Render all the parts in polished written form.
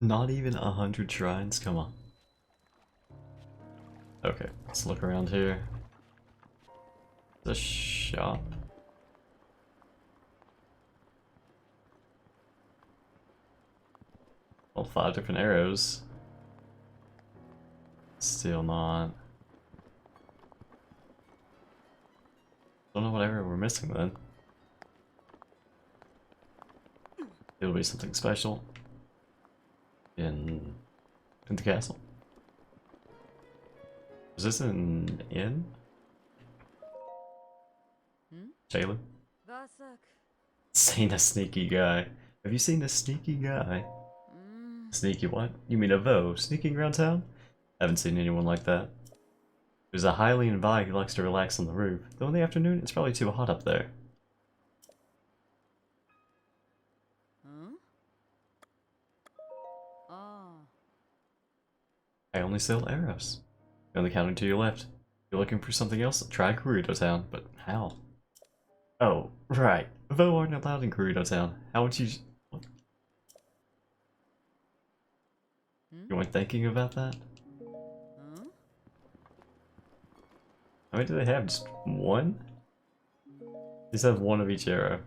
Not even 100 shrines? Come on. Okay, let's look around here. The shop. Well, 5 different arrows. Still not. Don't know what arrow we're missing then. It'll be something special in the castle. Is this an inn? Jailer? Seen a sneaky guy. Have you seen a sneaky guy? Sneaky what? You mean a Vo sneaking around town? Haven't seen anyone like that. There's a Hylian Vi who likes to relax on the roof, though in the afternoon it's probably too hot up there. I only sell arrows. On the counter to your left. If you're looking for something else, try Gerudo Town, but how? Oh, right. Vo aren't allowed in Gerudo Town. How would you... What? You weren't thinking about that? How many do they have? Just one? They just have one of each arrow.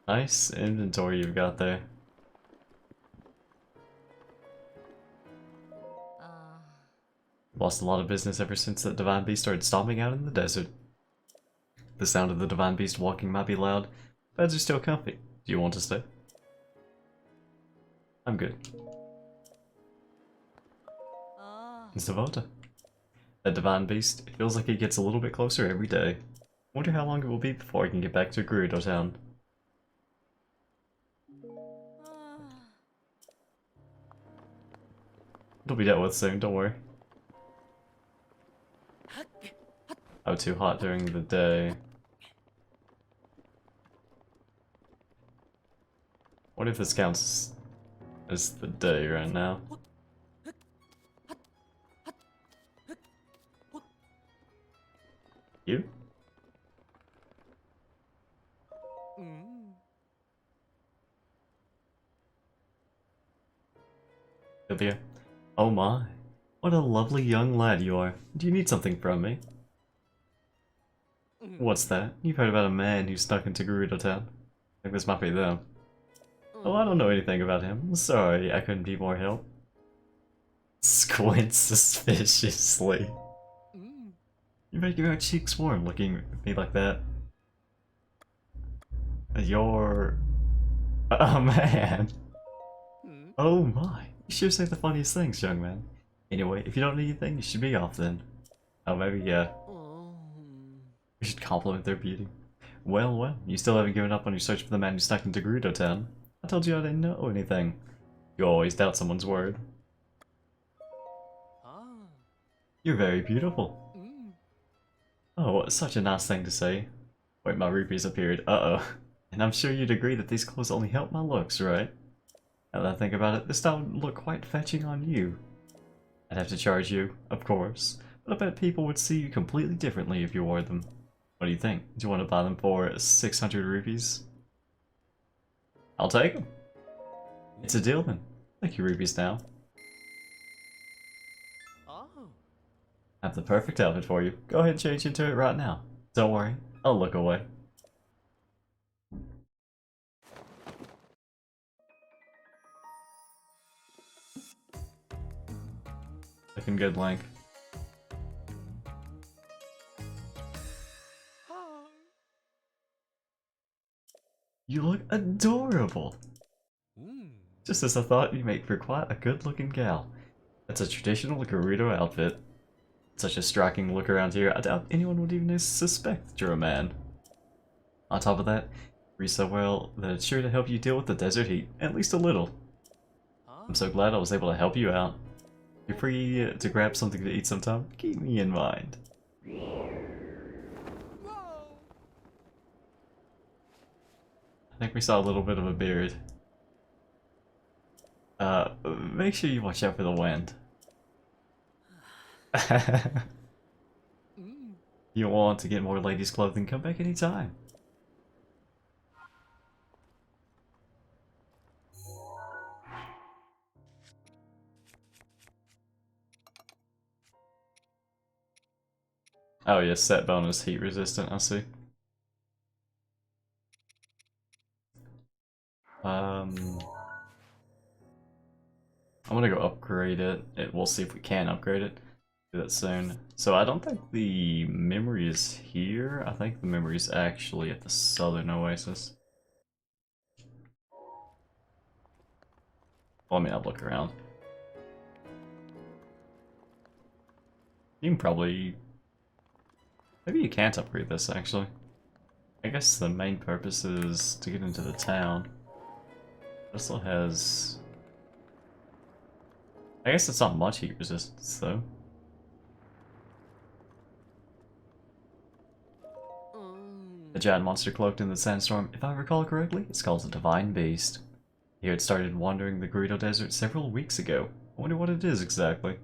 Nice inventory you've got there. Lost a lot of business ever since the Divine Beast started stomping out in the desert. The sound of the Divine Beast walking might be loud, beds are still comfy. Do you want to stay? I'm good. Zavota. That Divine Beast, it feels like it gets a little bit closer every day. Wonder how long it will be before I can get back to Gerudo Town. It'll be dealt with soon, don't worry. Oh, too hot during the day. What if this counts as the day right now? You? Sylvia. Oh my. What a lovely young lad you are. Do you need something from me? What's that? You've heard about a man who snuck into Gerudo Town. I think this might be them. Oh, I don't know anything about him. Sorry, I couldn't be more help. Squint suspiciously. You make your cheeks warm looking at me like that. You're... a man. Oh my. You sure say the funniest things, young man. Anyway, if you don't need anything, you should be off then. Oh, maybe, yeah. We should compliment their beauty. Well, well, you still haven't given up on your search for the man who snuck into Gerudo Town. I told you I didn't know anything. You always doubt someone's word. You're very beautiful. Oh, such a nice thing to say. Wait, my rupees appeared. Uh-oh. And I'm sure you'd agree that these clothes only help my looks, right? Now that I think about it, this style would look quite fetching on you. I'd have to charge you, of course, but I bet people would see you completely differently if you wore them. What do you think? Do you want to buy them for 600 rupees? I'll take them. It's a deal then. Thank you, rupees now. I have the perfect outfit for you. Go ahead and change into it right now. Don't worry, I'll look away. Looking good, Link. You look adorable! Just as I thought, you make for quite a good-looking gal. That's a traditional Gerudo outfit. Such a striking look around here, I doubt anyone would even suspect that you're a man. On top of that, you breathe so well that it's sure to help you deal with the desert heat, at least a little. I'm so glad I was able to help you out. You're free to grab something to eat sometime. Keep me in mind. I think we saw a little bit of a beard. Make sure you watch out for the wind. You want to get more ladies' clothing, come back anytime. Oh yeah, set bonus heat resistant, I see. I'm gonna go upgrade it. We'll see if we can upgrade it. Do that soon. So I don't think the memory is here. I think the memory is actually at the southern oasis. Well, I mean, I'll look around. You can probably... Maybe you can't upgrade this, actually. I guess the main purpose is to get into the town. It also has... I guess it's not much heat resistance, though. The giant monster cloaked in the sandstorm, if I recall correctly, it's called a Divine Beast. Here it started wandering the Gerudo Desert several weeks ago. I wonder what it is exactly.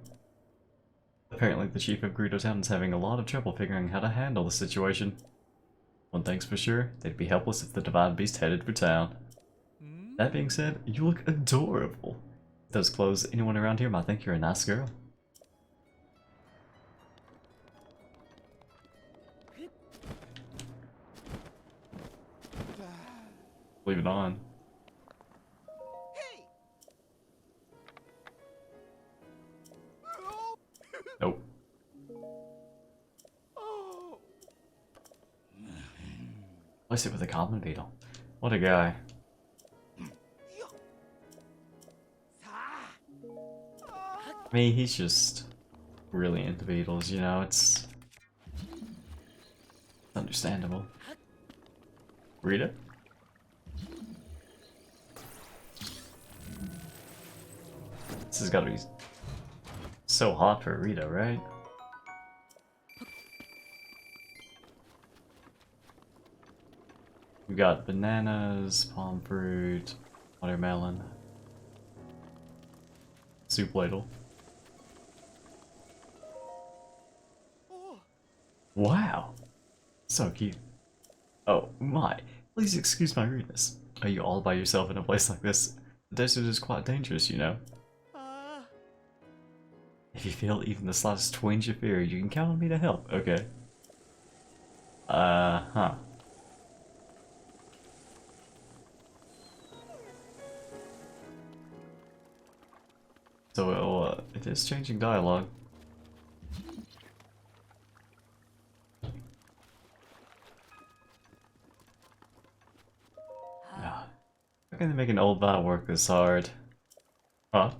Apparently the chief of Gerudo Town is having a lot of trouble figuring how to handle the situation. One thing's for sure, they'd be helpless if the Divine Beast headed for town. That being said, you look adorable. With those clothes, anyone around here might think you're a nice girl. Leave it on. Nope. Place it with a common beetle. What a guy. I mean, he's just really into beetles, you know, it's understandable. Rita? This has gotta be so hot for Rita, right? We got bananas, palm fruit, watermelon, soup ladle. Wow, so cute. Oh my, please excuse my rudeness. Are you all by yourself in a place like this? The desert is quite dangerous, you know. If you feel even the slightest twinge of fear, you can count on me to help, okay? Huh. So it is changing dialogue. Yeah. How can they make an old bot work this hard? Huh?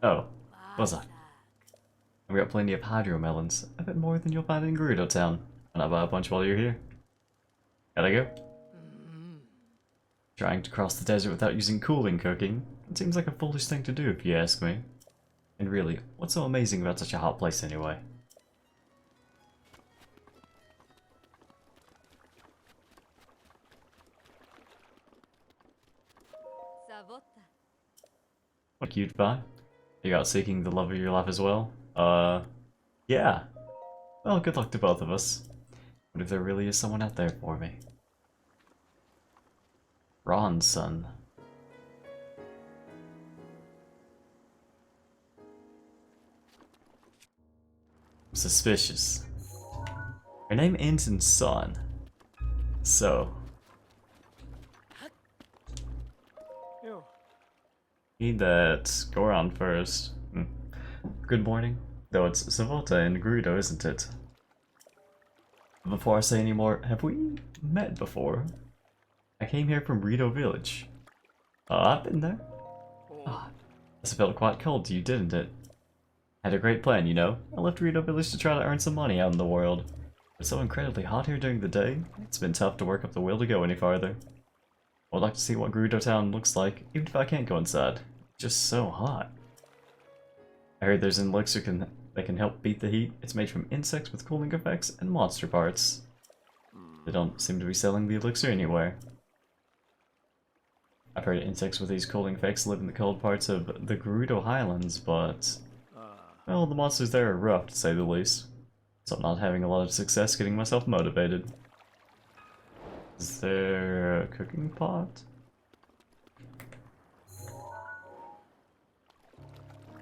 Oh. What's that? We got plenty of hydro melons. A bit more than you'll find in Gerudo Town. And I'll buy a bunch while you're here. Gotta go. Trying to cross the desert without using cooling cooking? It seems like a foolish thing to do if you ask me. And really, what's so amazing about such a hot place anyway? What a cute bye. You out seeking the love of your life as well? Yeah. Well, good luck to both of us. What if there really is someone out there for me? Ron's son. Suspicious. Her name ends in son. So. Need that Goron first. Good morning. Though it's Savota and Gerudo, isn't it? Before I say any more, have we met before? I came here from Rito Village. I've been there. Ah, this felt quite cold to you, didn't it? Had a great plan, you know. I left Rito Village to try to earn some money out in the world. It's so incredibly hot here during the day. It's been tough to work up the will to go any farther. I'd like to see what Gerudo Town looks like, even if I can't go inside. It's just so hot. I heard there's an elixir that can help beat the heat. It's made from insects with cooling effects and monster parts. They don't seem to be selling the elixir anywhere. I've heard insects with these cooling effects live in the cold parts of the Gerudo Highlands, but... well, the monsters there are rough, to say the least. So I'm not having a lot of success getting myself motivated. Is there a cooking pot?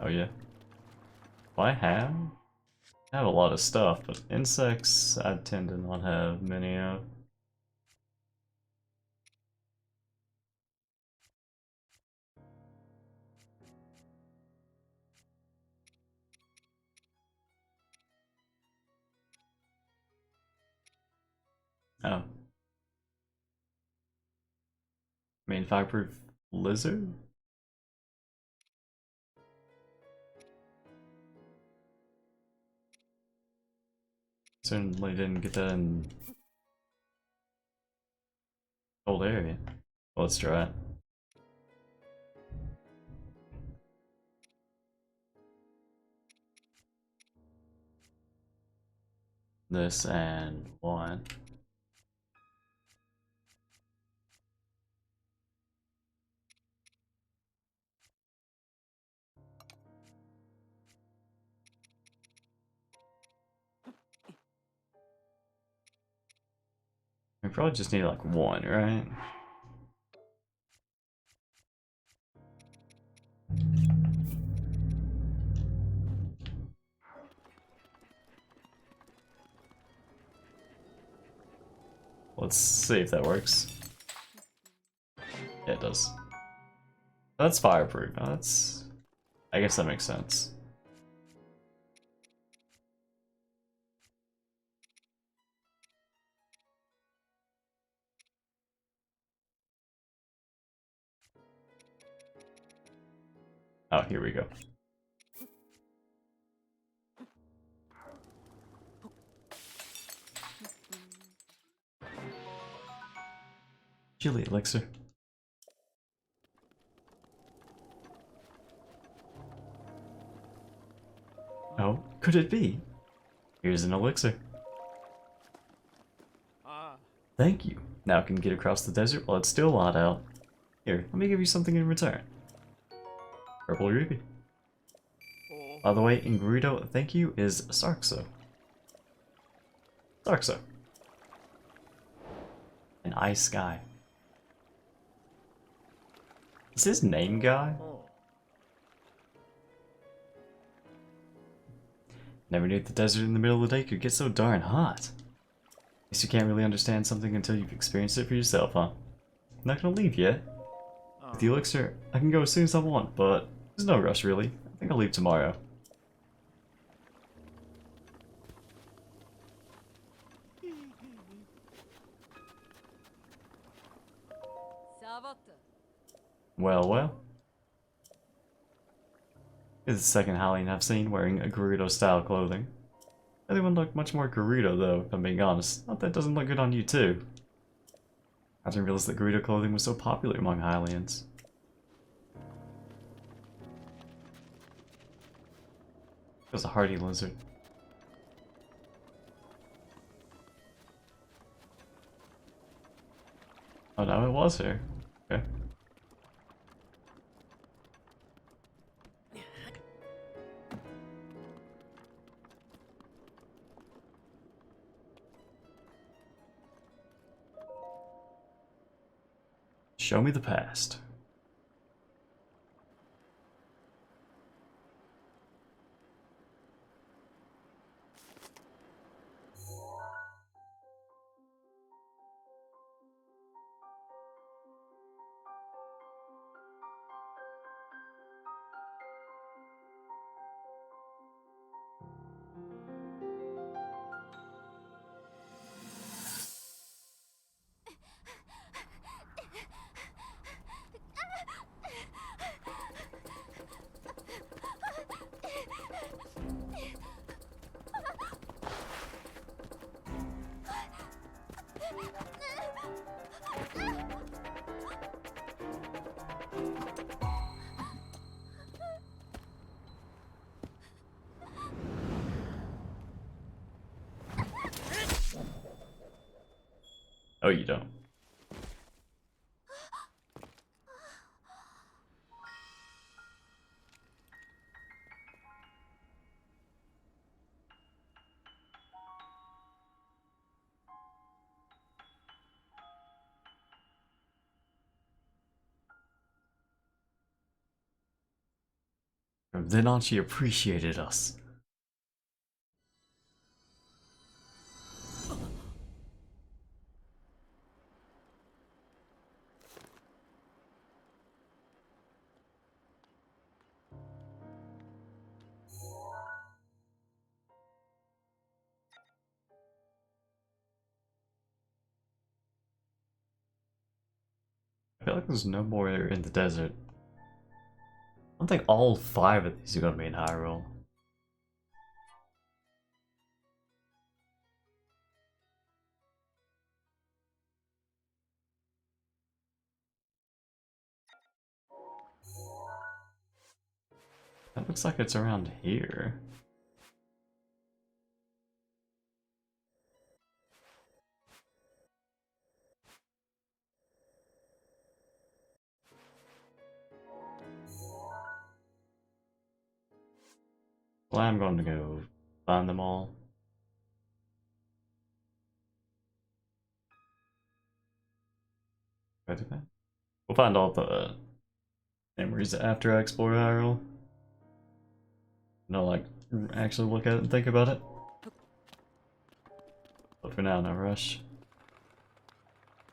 Oh yeah. Why ham? I have a lot of stuff, but insects I tend to not have many of. Oh. I mean, fireproof lizard? Certainly didn't get that in old area. Well, let's try it. This and one. We probably just need like one, right? Let's see if that works. Yeah, it does. That's fireproof. Oh, that's... I guess that makes sense. Oh, here we go. Chili elixir. Oh, could it be? Here's an elixir. Thank you. Now I can get across the desert while it's still hot out. Here, let me give you something in return. Purple ruby. By the way, in Gerudo, thank you is Sarkso. Sarkso. An ice guy. Is his name Guy? Never knew the desert in the middle of the day could get so darn hot. Guess you can't really understand something until you've experienced it for yourself, huh? I'm not gonna leave yet. With the elixir, I can go as soon as I want, but there's no rush really. I think I'll leave tomorrow. Well, well. This is the second Hylian I've seen wearing a Gerudo-style clothing. The other one looked much more Gerudo, though, if I'm being honest. Not that it doesn't look good on you, too. I didn't realize that Gerudo clothing was so popular among Hylians. It was a hardy lizard. Oh no, it was her. Okay. Show me the past. Oh, you don't. From then on, she appreciated us. feel like there's no more in the desert. I don't think all 5 of these are gonna be in Hyrule. That looks like it's around here. Well, I'm going to go find them all. We'll find all the memories after I explore Hyrule. Like, actually look at it and think about it. But for now, no rush.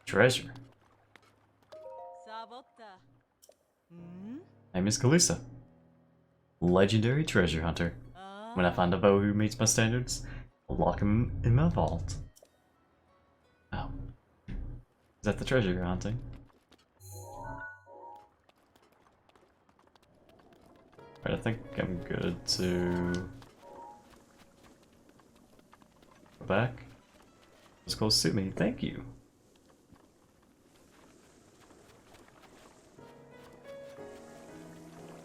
Treasure. Name is Kalisa. Legendary treasure hunter. When I find a bow who meets my standards, I'll lock him in my vault. Oh. Is that the treasure you're hunting? Right, I think I'm good to go back. Those clothes suit me, thank you.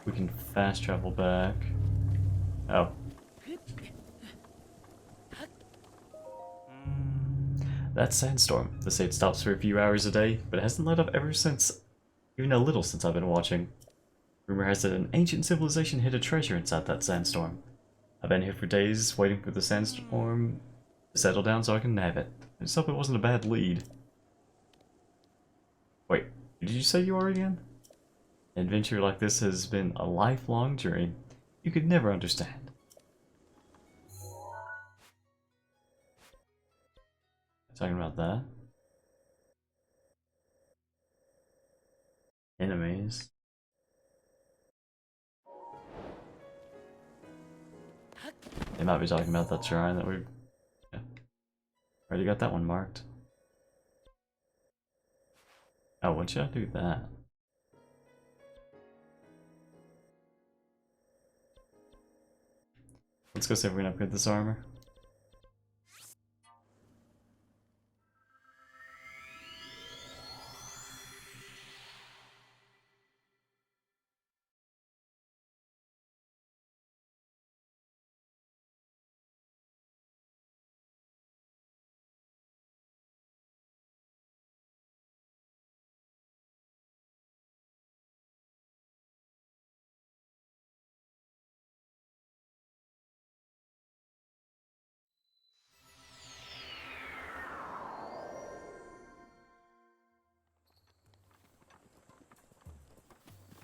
We can fast travel back. Oh. That sandstorm. They say it stops for a few hours a day, but it hasn't let up ever since. Even a little since I've been watching. Rumor has it an ancient civilization hid a treasure inside that sandstorm. I've been here for days, waiting for the sandstorm to settle down so I can nab it. I just hope it wasn't a bad lead. Wait, did you say you are again? An adventure like this has been a lifelong journey. You could never understand. Talking about that? Enemies. They might be talking about that shrine that we... Yeah. Already got that one marked. Oh, when should I do that? Let's go see if we can upgrade this armor.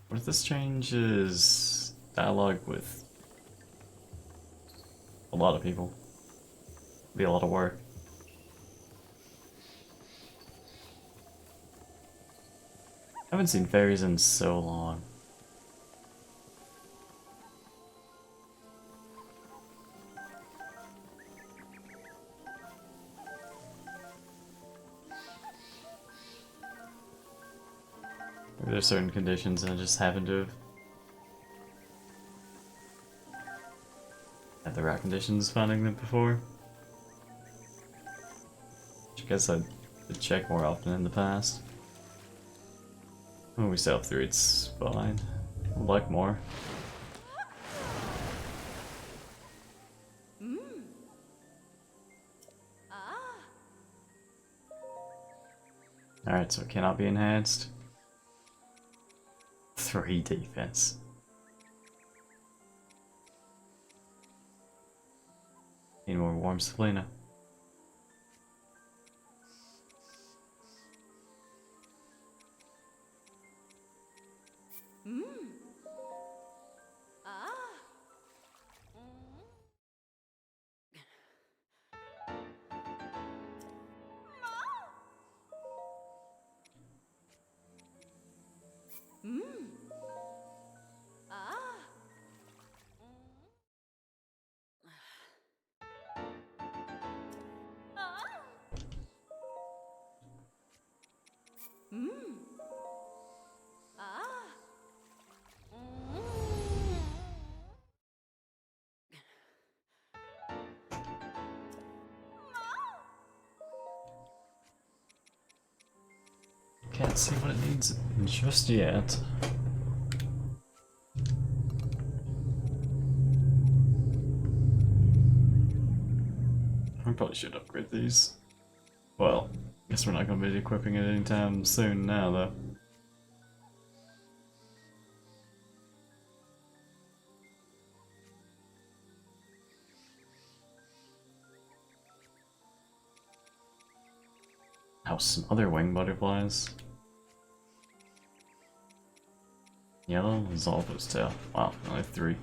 What if this changes dialogue with a lot of people? Be a lot of work. I haven't seen fairies in so long. Maybe there's certain conditions and I just happen to have had the right conditions finding them before. I guess I did check more often in the past. When we sail through, it's fine. I'd like more. Alright, so it cannot be enhanced. 3 defense. Need more warm Selena. Can't see what it needs just yet. I probably should upgrade these. Well, guess we're not going to be equipping it anytime soon now, though. Oh, some other wing butterflies. Yellow, Zolfo's tail. Wow, only 3.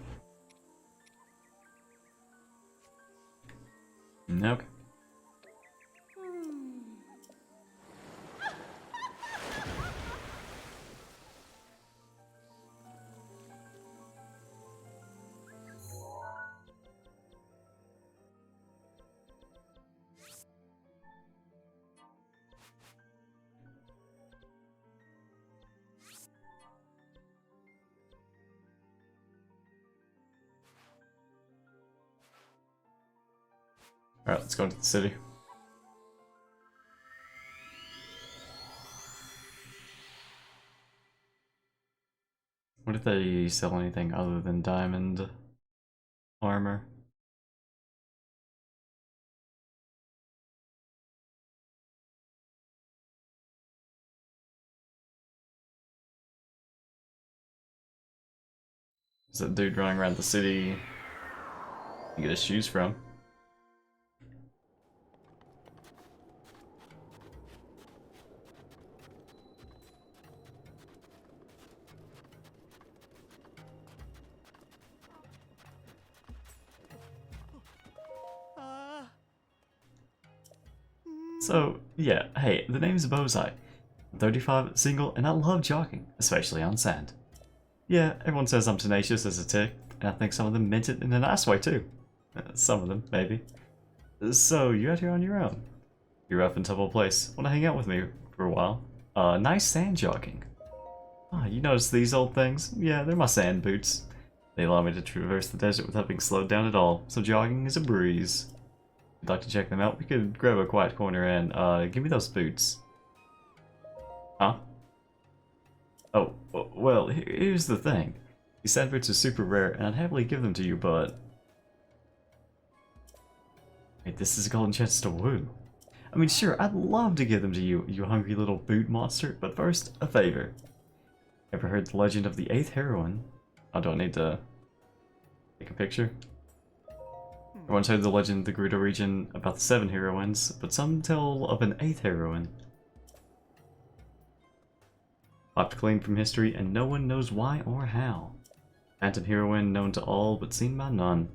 Okay. Alright, let's go to the city. What if they sell anything other than diamond armor? There's that dude running around the city you get his shoes from. So, yeah, hey, the name's Bozai. I'm 35, single, and I love jogging, especially on sand. Yeah, everyone says I'm tenacious as a tick, and I think some of them meant it in a nice way too. Some of them, maybe. So, you're out here on your own. You're rough and tumble place. Want to hang out with me for a while? Nice sand jogging. Ah, you notice these old things? Yeah, they're my sand boots. They allow me to traverse the desert without being slowed down at all, so jogging is a breeze. If you'd like to check them out, we could grab a quiet corner and, give me those boots. Huh? Oh, well, here's the thing. These sand boots are super rare, and I'd happily give them to you, but... Wait, this is a golden chance to woo. I mean, sure, I'd love to give them to you, you hungry little boot monster, but first, a favor. Ever heard the legend of the 8th heroine? I don't need to take a picture. Everyone's heard the legend of the Gerudo region about the 7 heroines, but some tell of an 8th heroine. Wiped clean from history, and no one knows why or how. Phantom heroine known to all, but seen by none.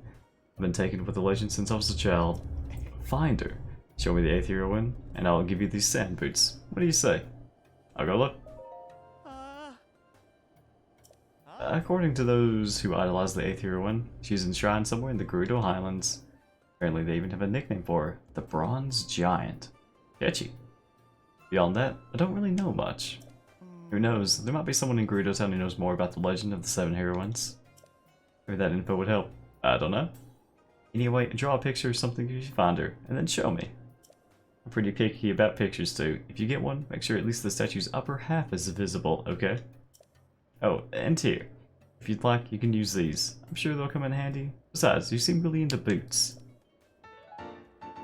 I've been taken with the legend since I was a child. Find her. Show me the 8th heroine, and I'll give you these sand boots. What do you say? I'll go look. According to those who idolize the 8th heroine, she's enshrined somewhere in the Gerudo Highlands. Apparently they even have a nickname for her, the Bronze Giant. Catchy. Beyond that, I don't really know much. Who knows, there might be someone in Gerudo Town who knows more about the legend of the 7 heroines. Maybe that info would help. I don't know. Anyway, draw a picture or something if you find her, and then show me. I'm pretty picky about pictures too. If you get one, make sure at least the statue's upper half is visible, okay? Oh, and here. If you'd like, you can use these. I'm sure they'll come in handy. Besides, you seem really into boots.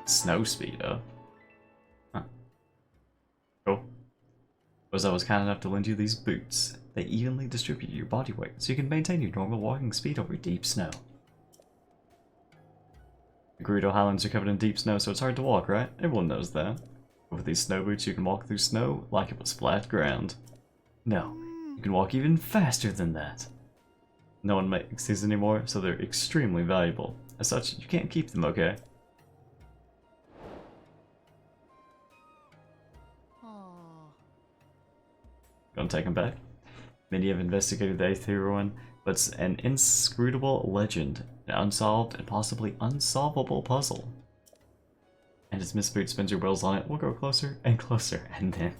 Snow speed, huh? Cool. I was kind enough to lend you these boots. They evenly distribute your body weight, so you can maintain your normal walking speed over deep snow. The Gerudo Highlands are covered in deep snow, so it's hard to walk, right? Everyone knows that. But with these snow boots, you can walk through snow like it was flat ground. No, you can walk even faster than that. No one makes these anymore, so they're extremely valuable. As such, you can't keep them, okay? Gonna take them back? Many have investigated the 8th heroine, but it's an inscrutable legend, an unsolved and possibly unsolvable puzzle. And as Miss Boot spins your wheels on it, we'll go closer and closer, and then...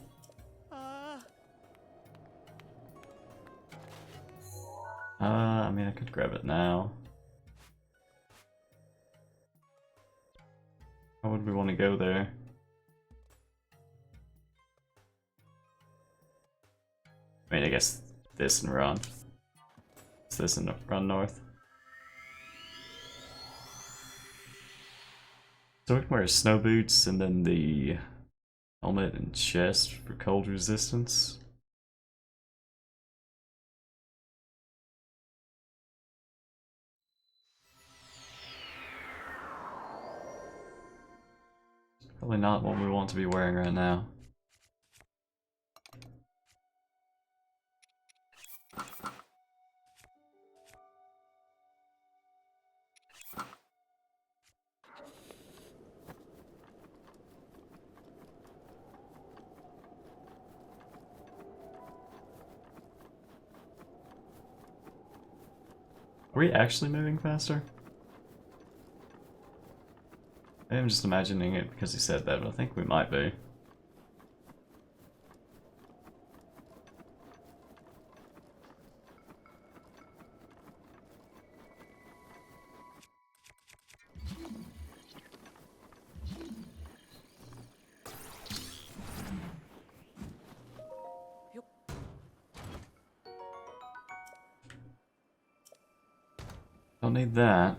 I mean, I could grab it now. How would we want to go there? I mean, I guess this and run. It's this and run north. So we can wear snow boots and then the helmet and chest for cold resistance. Probably not what we want to be wearing right now. Are we actually moving faster? I'm just imagining it because he said that, but I think we might be. Don't need that.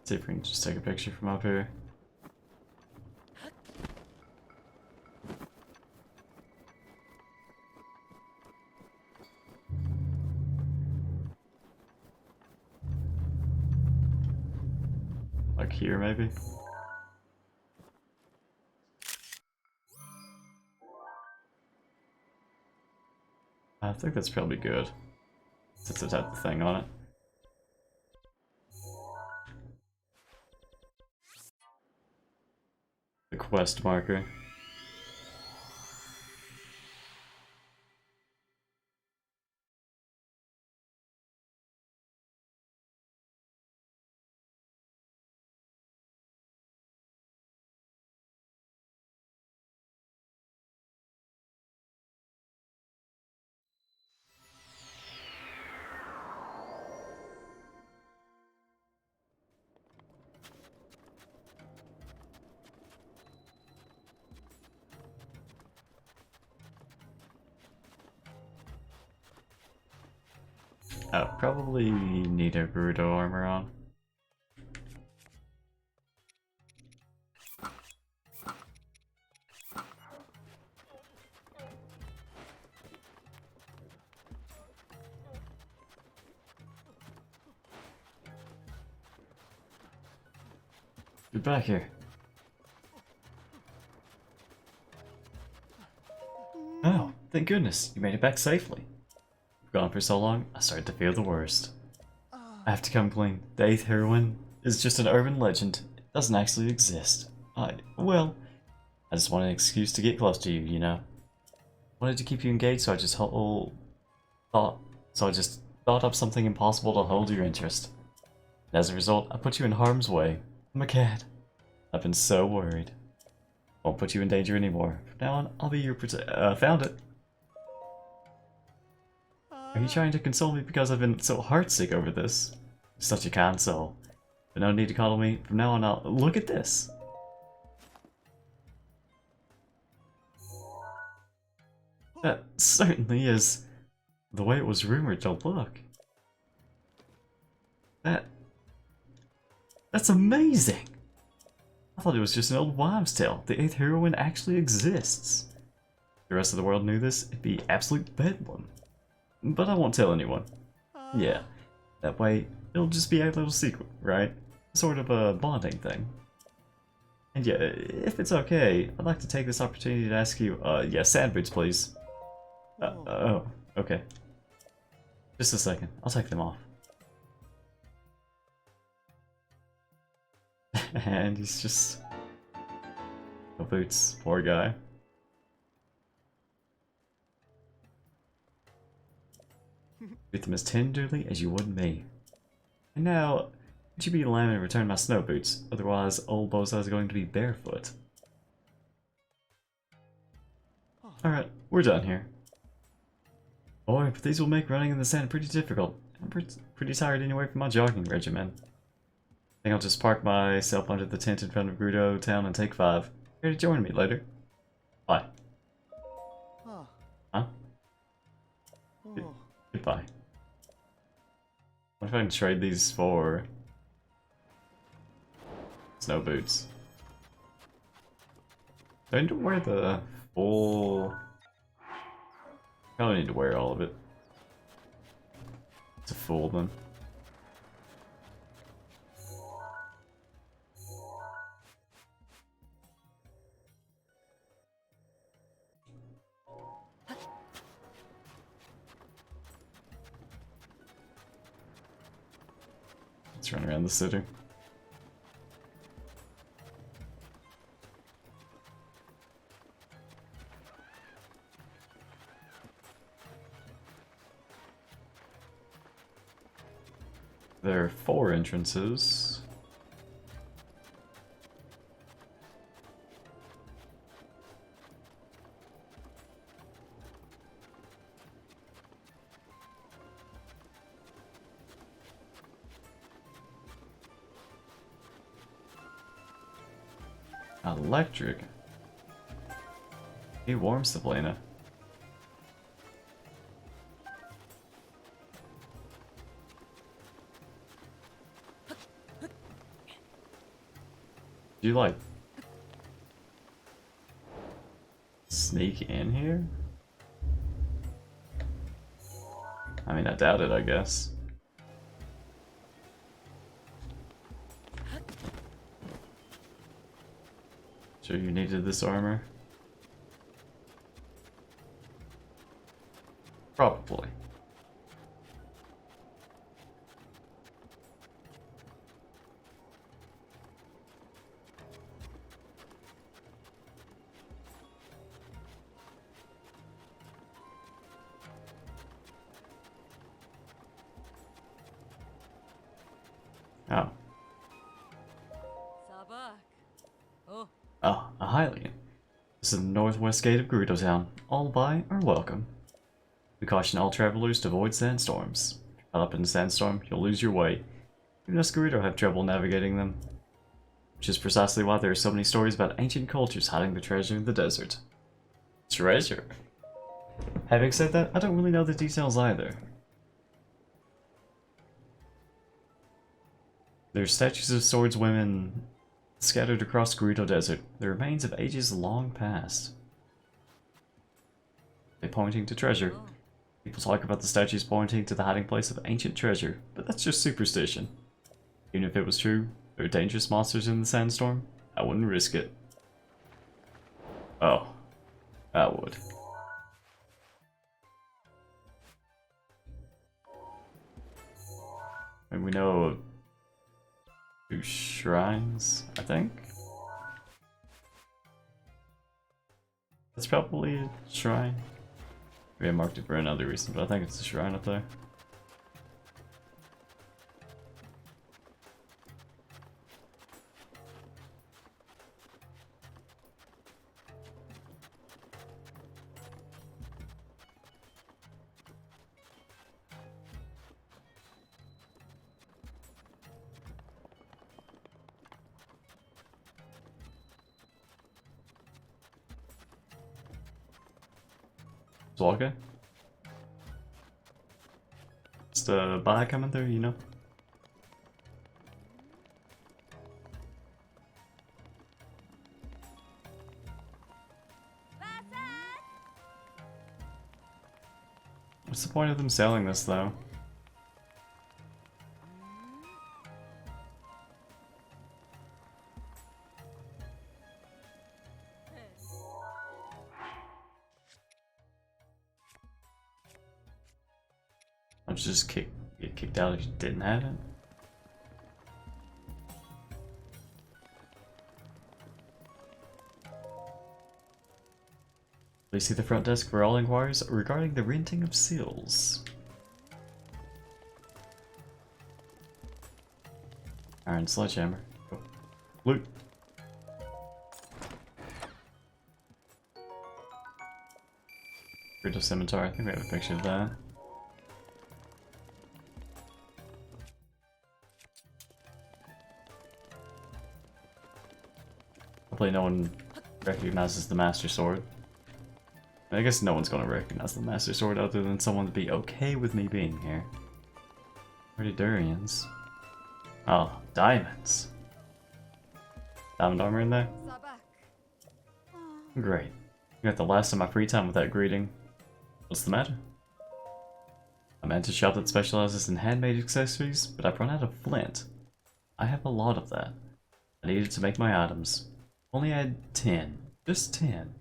See if we can just take a picture from up here. Like here, maybe? I think that's probably good. Since it had the thing on it. The quest marker. Probably need a Gerudo armor on. Get back here. Oh, thank goodness, you made it back safely. Gone for so long, I started to fear the worst. I have to come clean. The 8th heroine is just an urban legend. It doesn't actually exist. Well, I just wanted an excuse to get close to you, you know? Wanted to keep you engaged, so I just thought up something impossible to hold your interest. And as a result, I put you in harm's way. I'm a cat. I've been so worried. Won't put you in danger anymore. From now on, I'll be your found it. Are you trying to console me because I've been so heartsick over this? You're such a kind soul. But no need to coddle me. From now on, look at this. That certainly is the way it was rumored to look. That's amazing! I thought it was just an old wives' tale. The 8th heroine actually exists. If the rest of the world knew this, it'd be absolute bedlam. But I won't tell anyone. Yeah, that way it'll just be a little secret, right? Sort of a bonding thing. And yeah, if it's okay, I'd like to take this opportunity to ask you, yeah, sand boots, please. Oh, okay. Just a second, I'll take them off. And he's just... no boots, poor guy. Treat them as tenderly as you would me. And now, would you be allowed to return my snow boots? Otherwise, old Bosa is going to be barefoot. Alright, we're done here. Boy, but these will make running in the sand pretty difficult. I'm pretty tired anyway from my jogging regimen. I think I'll just park myself under the tent in front of Gerudo Town and take 5. Here to join me later. Bye. Huh? Goodbye. What if I can trade these for snow boots? Do I need to wear the full... Probably need to wear all of it. It's a fool then. Let's run around the city. There are 4 entrances. Electric. He warms the Plana. Do you like sneak in here? I mean, I doubt it, I guess. Sure you needed this armor? Probably. Oh. Oh, a Hylian. This is the northwest gate of Gerudo Town. All by are welcome. We caution all travelers to avoid sandstorms. If you're caught up in a sandstorm, you'll lose your way. Even us Gerudo have trouble navigating them. Which is precisely why there are so many stories about ancient cultures hiding the treasure in the desert. Treasure? Having said that, I don't really know the details either. There are statues of swordswomen scattered across Gerudo Desert, the remains of ages long past. They pointing to treasure. People talk about the statues pointing to the hiding place of ancient treasure, but that's just superstition. Even if it was true, there are dangerous monsters in the sandstorm. I wouldn't risk it. Oh, I would. And we know of 2 shrines, I think. That's probably a shrine. Maybe I marked it for another reason, but I think it's a shrine up there. Vlogger? Just a buy coming through, you know? What's the point of them selling this though? I'll just get kicked out if you didn't have it. Please see the front desk for all inquiries regarding the renting of seals. Iron sledgehammer. Cool. Loot. Crypto Scimitar, I think we have a picture of that. Hopefully no one recognizes the Master Sword. I guess no one's gonna recognize the Master Sword other than someone to be okay with me being here. Where are Durians? Oh, diamonds. Diamond armor in there? Great. You got the last of my free time with that greeting. What's the matter? I meant a shop that specializes in handmade accessories, but I've run out of flint. I have a lot of that. I needed to make my items. Only had 10. Just 10.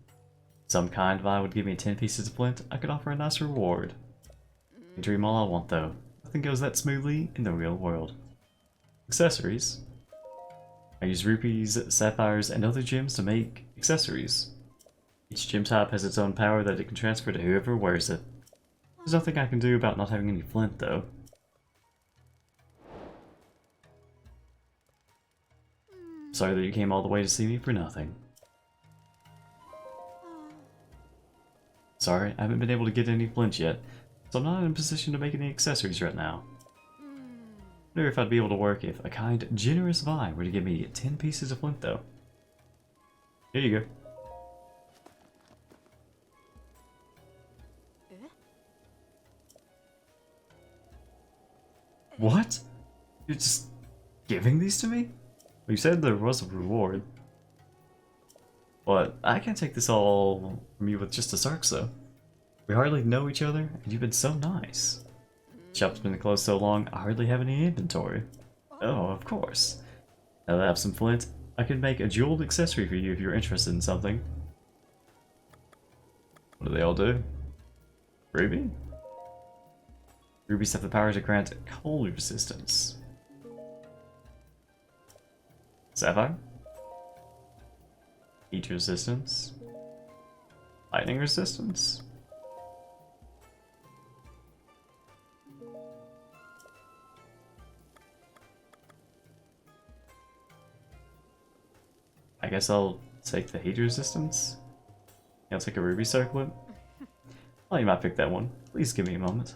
Some kind buy would give me 10 pieces of flint, I could offer a nice reward. I dream all I want though. Nothing goes that smoothly in the real world. Accessories. I use rupees, sapphires, and other gems to make accessories. Each gem type has its own power that it can transfer to whoever wears it. There's nothing I can do about not having any flint though. Sorry that you came all the way to see me for nothing. Sorry, I haven't been able to get any flint yet, so I'm not in a position to make any accessories right now. I wonder if I'd be able to work if a kind, generous Vi were to give me 10 pieces of flint though. Here you go. What? You're just giving these to me? Well, you said there was a reward. But I can't take this all from you with just a Sarks though. We hardly know each other, and you've been so nice. The shop's been closed so long, I hardly have any inventory. Oh, of course. Now that I have some flint, I can make a jeweled accessory for you if you're interested in something. What do they all do? Ruby? Rubies have the power to grant cold resistance. Sapphire? Heat resistance? Lightning resistance? I guess I'll take the heat resistance. I'll take a ruby circlet. Oh, you might pick that one. Please give me a moment.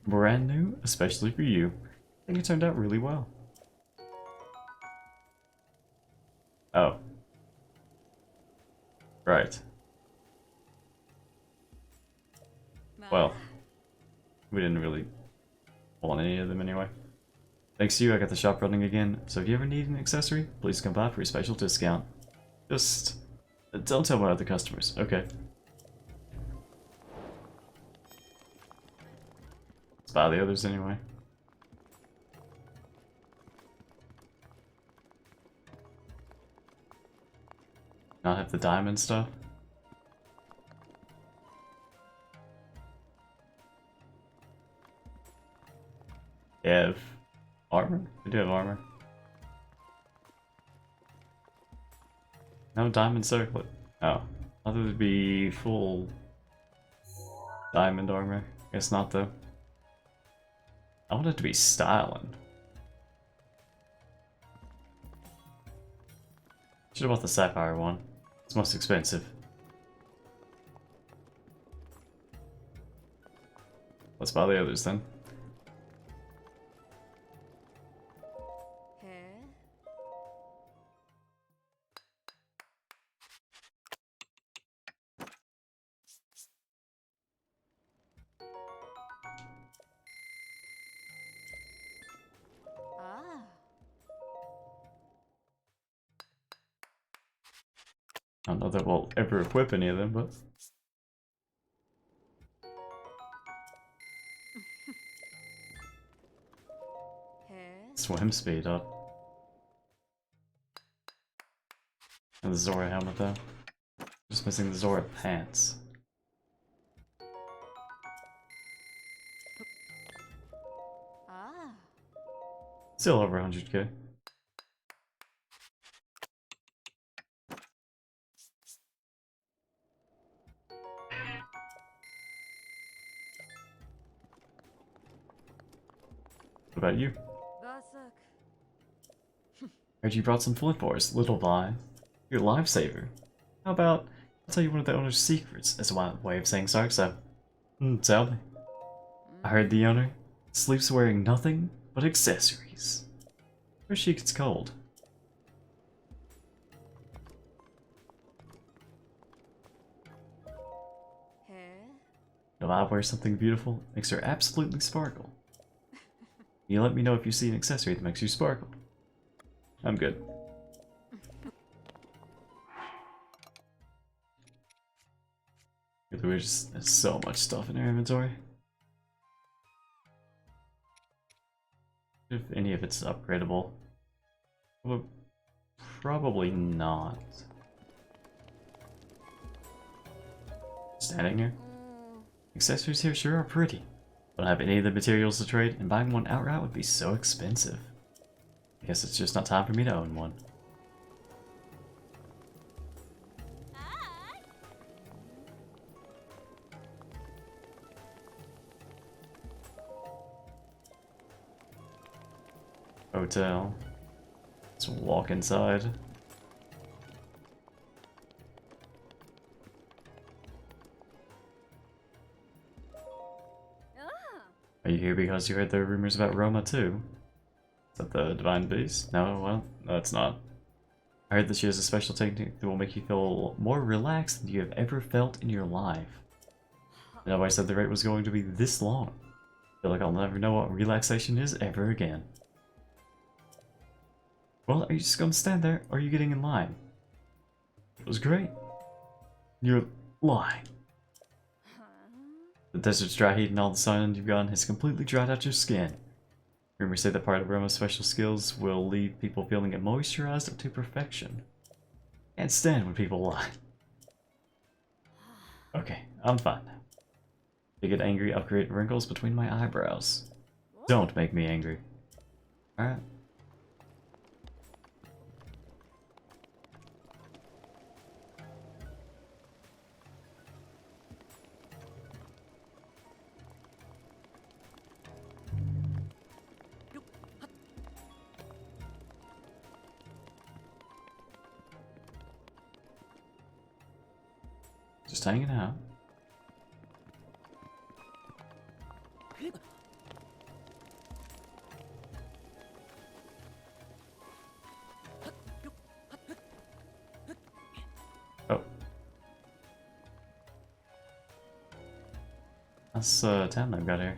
Brand new, especially for you. I think it turned out really well. Oh. Right. Well, we didn't really want any of them anyway. Thanks to you, I got the shop running again, so if you ever need an accessory, please come by for a special discount. Just don't tell my other customers, okay? Let's buy the others anyway. Not have the diamond stuff. Have armor? We do have armor. No diamond circlet. Oh. I thought it would be full diamond armor. Guess not though. I want it to be styling. Should have bought the sapphire one. It's most expensive. Let's buy the others then. I don't know that we'll ever equip any of them, but... Swim speed up. And the Zora helmet though. Just missing the Zora pants. Still over 100k. What about you? Heard you brought some flint for us, Little Vi. You're a lifesaver. How about I'll tell you one of the owner's secrets as a way of saying sorry, so. Tell me. I heard the owner sleeps wearing nothing but accessories. Her she gets cold. If I wear something beautiful, makes her absolutely sparkle. You let me know if you see an accessory that makes you sparkle. I'm good. There's so much stuff in our inventory. If any of it's upgradable. Well, probably not. Standing here. Accessories here sure are pretty. Don't have any of the materials to trade, and buying one outright would be so expensive. I guess it's just not time for me to own one. Hotel. Let's walk inside. Are you here because you heard the rumors about Roma too? Is that the Divine Beast? No, well, no it's not. I heard that she has a special technique that will make you feel more relaxed than you have ever felt in your life. Nobody said the rate was going to be this long. I feel like I'll never know what relaxation is ever again. Well, are you just gonna stand there, or are you getting in line? It was great. You're lying. The desert's dry heat and all the sun you've gotten has completely dried out your skin. Rumors say that part of Roma's special skills will leave people feeling it moisturized up to perfection. Can't stand when people lie. Okay, I'm fine now. If I get angry, I'll create wrinkles between my eyebrows. Don't make me angry. Alright. Just hanging out. Oh. That's town I've got here.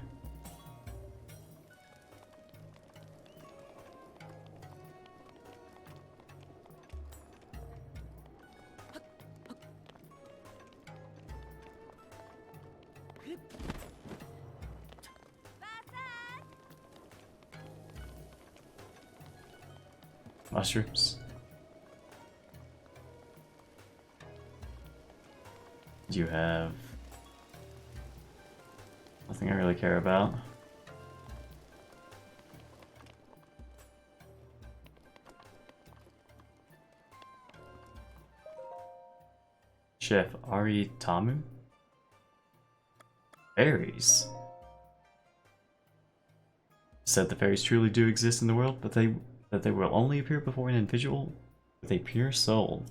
Mushrooms. You have nothing I really care about. Chef Ari Tamu? Fairies. Said the fairies truly do exist in the world, but that they will only appear before an individual with a pure soul.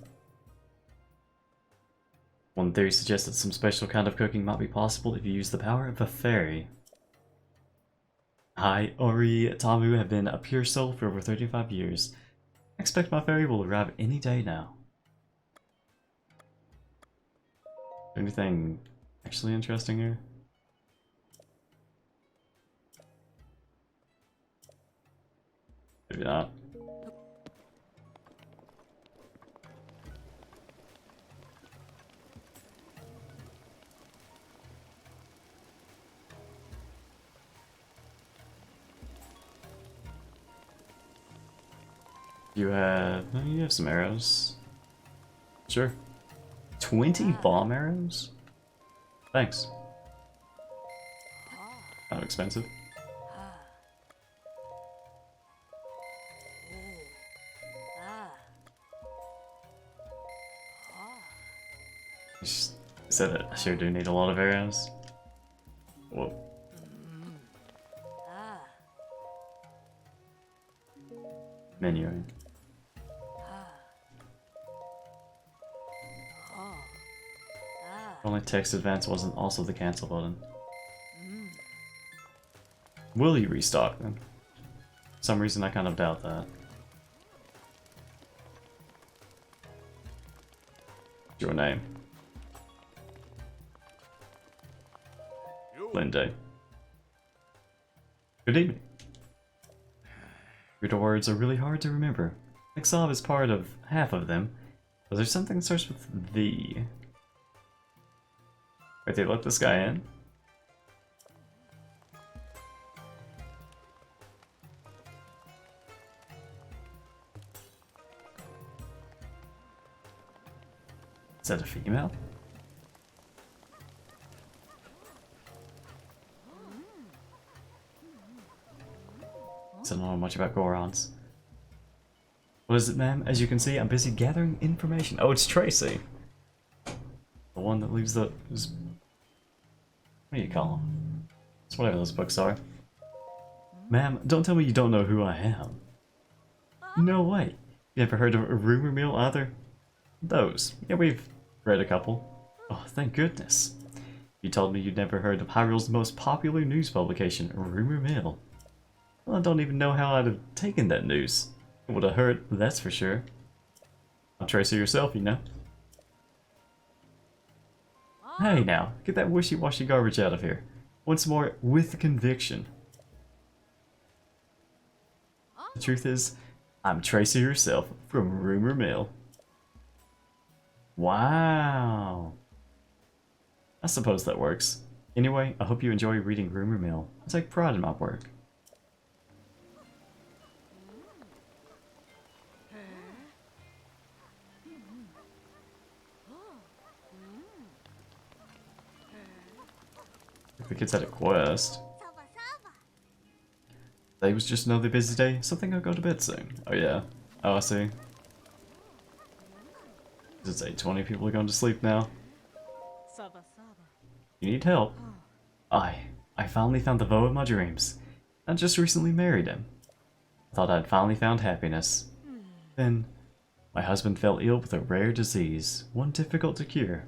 One theory suggests that some special kind of cooking might be possible if you use the power of a fairy. I, Ori Tamu, have been a pure soul for over 35 years. I expect my fairy will arrive any day now. Anything actually interesting here? Maybe not. You have some arrows. Sure. 20 bomb arrows? Thanks. Kind of expensive. You said it. I sure do need a lot of arrows. Whoa. Menuing. Only text advance wasn't also the cancel button. Will you restock them? For some reason I kind of doubt that. Your name? Linde. Good evening. Your words are really hard to remember. Exov is part of half of them, but there's something that starts with V. Wait, they let this guy in? Is that a female? I don't know much about Gorons. What is it, ma'am? As you can see, I'm busy gathering information. Oh, it's Tracy. The one that leaves the... What do you call him? It's whatever those books are. Ma'am, don't tell me you don't know who I am. No way. You ever heard of a rumor mill either? Those. Yeah, we've read a couple. Oh, thank goodness. You told me you'd never heard of Hyrule's most popular news publication, Rumor Mill. Well, I don't even know how I'd have taken that news. It would have hurt, that's for sure. I'm Tracy yourself, you know. Hey now, get that wishy-washy garbage out of here. Once more, with conviction. The truth is, I'm Tracy herself from Rumor Mill. Wow. I suppose that works. Anyway, I hope you enjoy reading Rumor Mill. I take pride in my work. The kids had a quest. Today was just another busy day. Something I'll go to bed soon. Oh yeah. Oh, I see. It's 8:20. People are going to sleep now. You need help? I finally found the beau of my dreams. I just recently married him. I thought I'd finally found happiness. Then, my husband fell ill with a rare disease, one difficult to cure.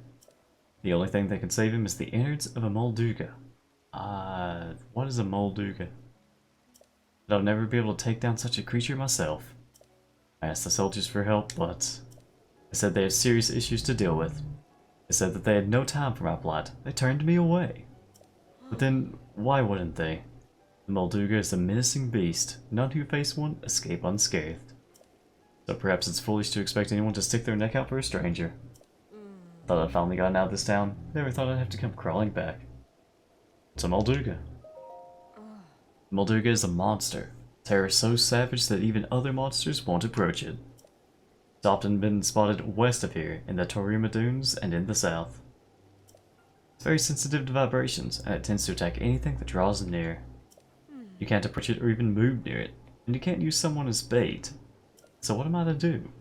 The only thing that can save him is the innards of a Molduga. What is a Molduga? But I'll never be able to take down such a creature myself. I asked the soldiers for help, but they said they had serious issues to deal with. They said that they had no time for my plight. They turned me away. But then, why wouldn't they? The Molduga is a menacing beast. None who face one escape unscathed. So perhaps it's foolish to expect anyone to stick their neck out for a stranger. Thought I'd finally gotten out of this town. Never thought I'd have to come crawling back. It's a Molduga. Molduga is a monster. Terror so savage that even other monsters won't approach it. It's often been spotted west of here, in the Torima Dunes and in the south. It's very sensitive to vibrations, and it tends to attack anything that draws near. You can't approach it or even move near it, and you can't use someone as bait. So what am I to do?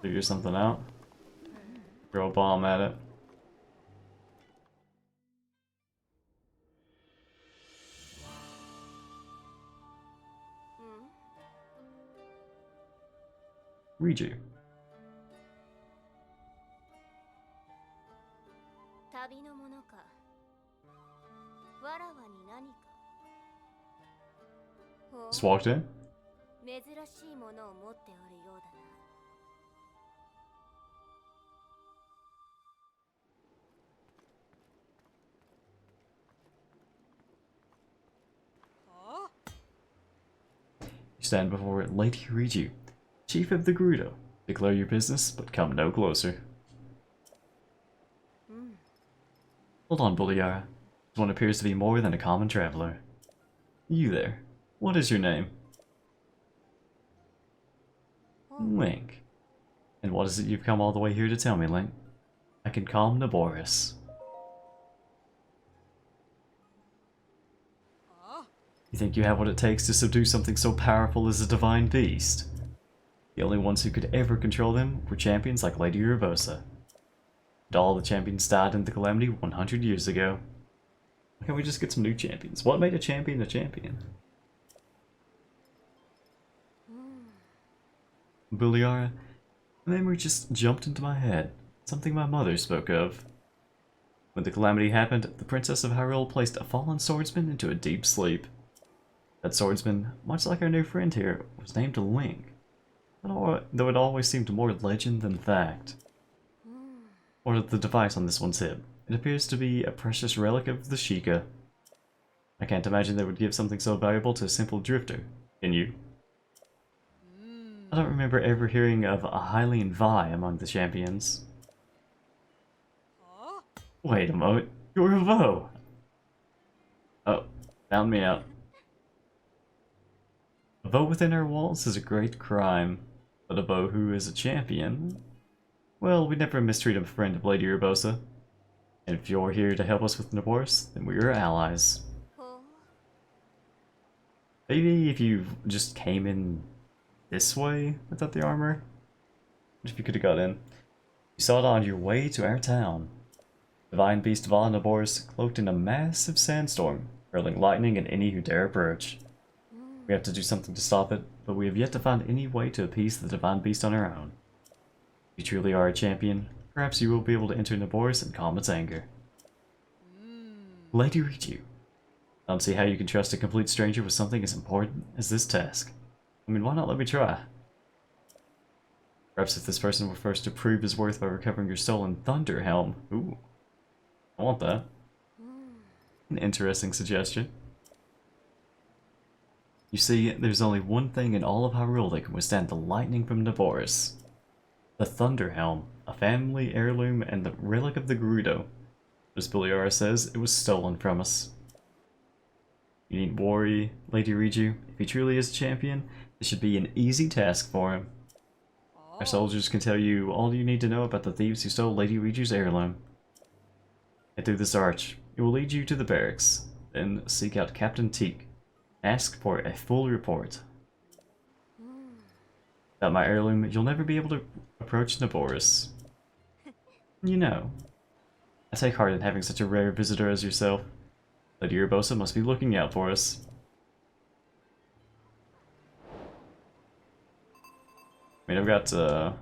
Figure something out? Throw a bomb at it? Riju. 旅の者か。わらわに何か。 Just walked in? 珍しいものを持っておるようだな。You stand before Lady Riju, Chief of the Gerudo. Declare your business, but come no closer. Hold on, Buliara. This one appears to be more than a common traveler. You there. What is your name? Link. And what is it you've come all the way here to tell me, Link? I can calm Naboris. You think you have what it takes to subdue something so powerful as a divine beast? The only ones who could ever control them were champions like Lady Urbosa. And all the champions died in the Calamity 100 years ago. Why can't we just get some new champions? What made a champion a champion? Buliara, a memory just jumped into my head. Something my mother spoke of. When the calamity happened, the Princess of Hyrule placed a fallen swordsman into a deep sleep. That swordsman, much like our new friend here, was named Link, though it always seemed more legend than fact. Or the device on this one's hip. It appears to be a precious relic of the Sheikah. I can't imagine they would give something so valuable to a simple drifter. Can you? I don't remember ever hearing of a Hylian Vi among the champions. Wait a moment, you're a Vo! Oh, found me out. A Vo within our walls is a great crime, but a Vo who is a champion... Well, we never mistreat a friend of Lady Urbosa. And if you're here to help us with Naboris, then we're your allies. Maybe if you just came in this way without the armor? What if you could have got in? You saw it on your way to our town. Divine Beast Va Naboris cloaked in a massive sandstorm, hurling lightning at any who dare approach. We have to do something to stop it, but we have yet to find any way to appease the Divine Beast on our own. If you truly are a champion, perhaps you will be able to enter Naboris and calm its anger. Lady Riju, I don't see how you can trust a complete stranger with something as important as this task. I mean, why not let me try? Perhaps if this person were first to prove his worth by recovering your stolen Thunder Helm. Ooh, I want that. An interesting suggestion. You see, there's only one thing in all of Hyrule that can withstand the lightning from Naboris. The Thunder Helm, a family heirloom and the relic of the Gerudo. As Buliara says, it was stolen from us. You needn't worry, Lady Riju. If he truly is a champion, this should be an easy task for him. Our soldiers can tell you all you need to know about the thieves who stole Lady Riju's heirloom. Head through this arch. It will lead you to the barracks. Then seek out Captain Teak. Ask for a full report. Without my heirloom, you'll never be able to approach Naboris. You know, I take heart in having such a rare visitor as yourself. Lady Urbosa must be looking out for us. I mean, I've got a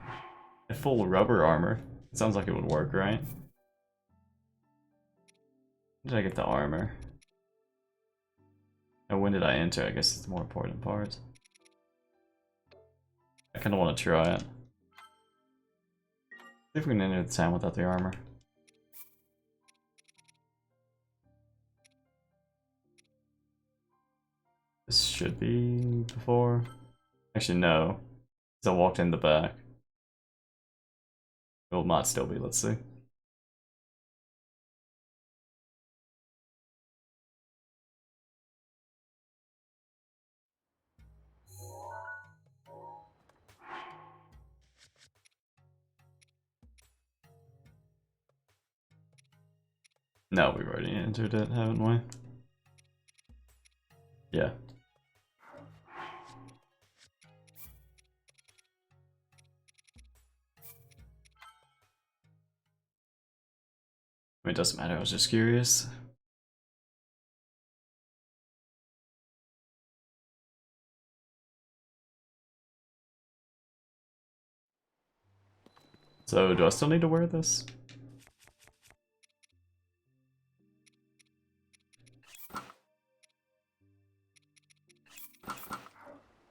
full rubber armor. It sounds like it would work, right? When did I get the armor? And when did I enter? I guess it's the more important part. I kind of want to try it. See if we can enter the town without the armor. This should be before. Actually, no. Because I walked in the back. It will not still be, let's see. No, we've already entered it, haven't we? Yeah. I mean, it doesn't matter, I was just curious. So, do I still need to wear this?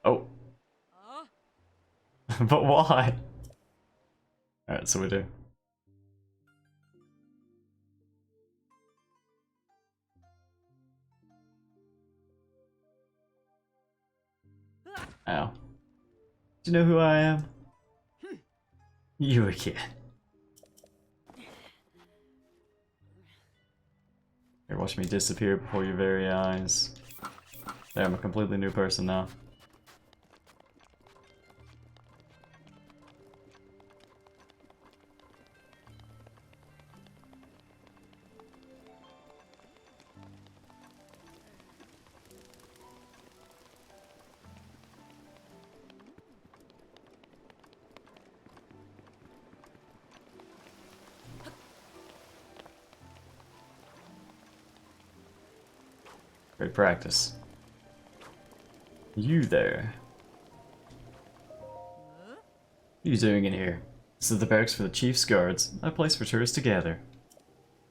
Oh. But why? Alright, so we do. Ow. Do you know who I am? You again. You're watching me disappear before your very eyes. There, I'm a completely new person now. Great practice. You there. What are you doing in here? This is the barracks for the Chief's guards, not a place for tourists to gather.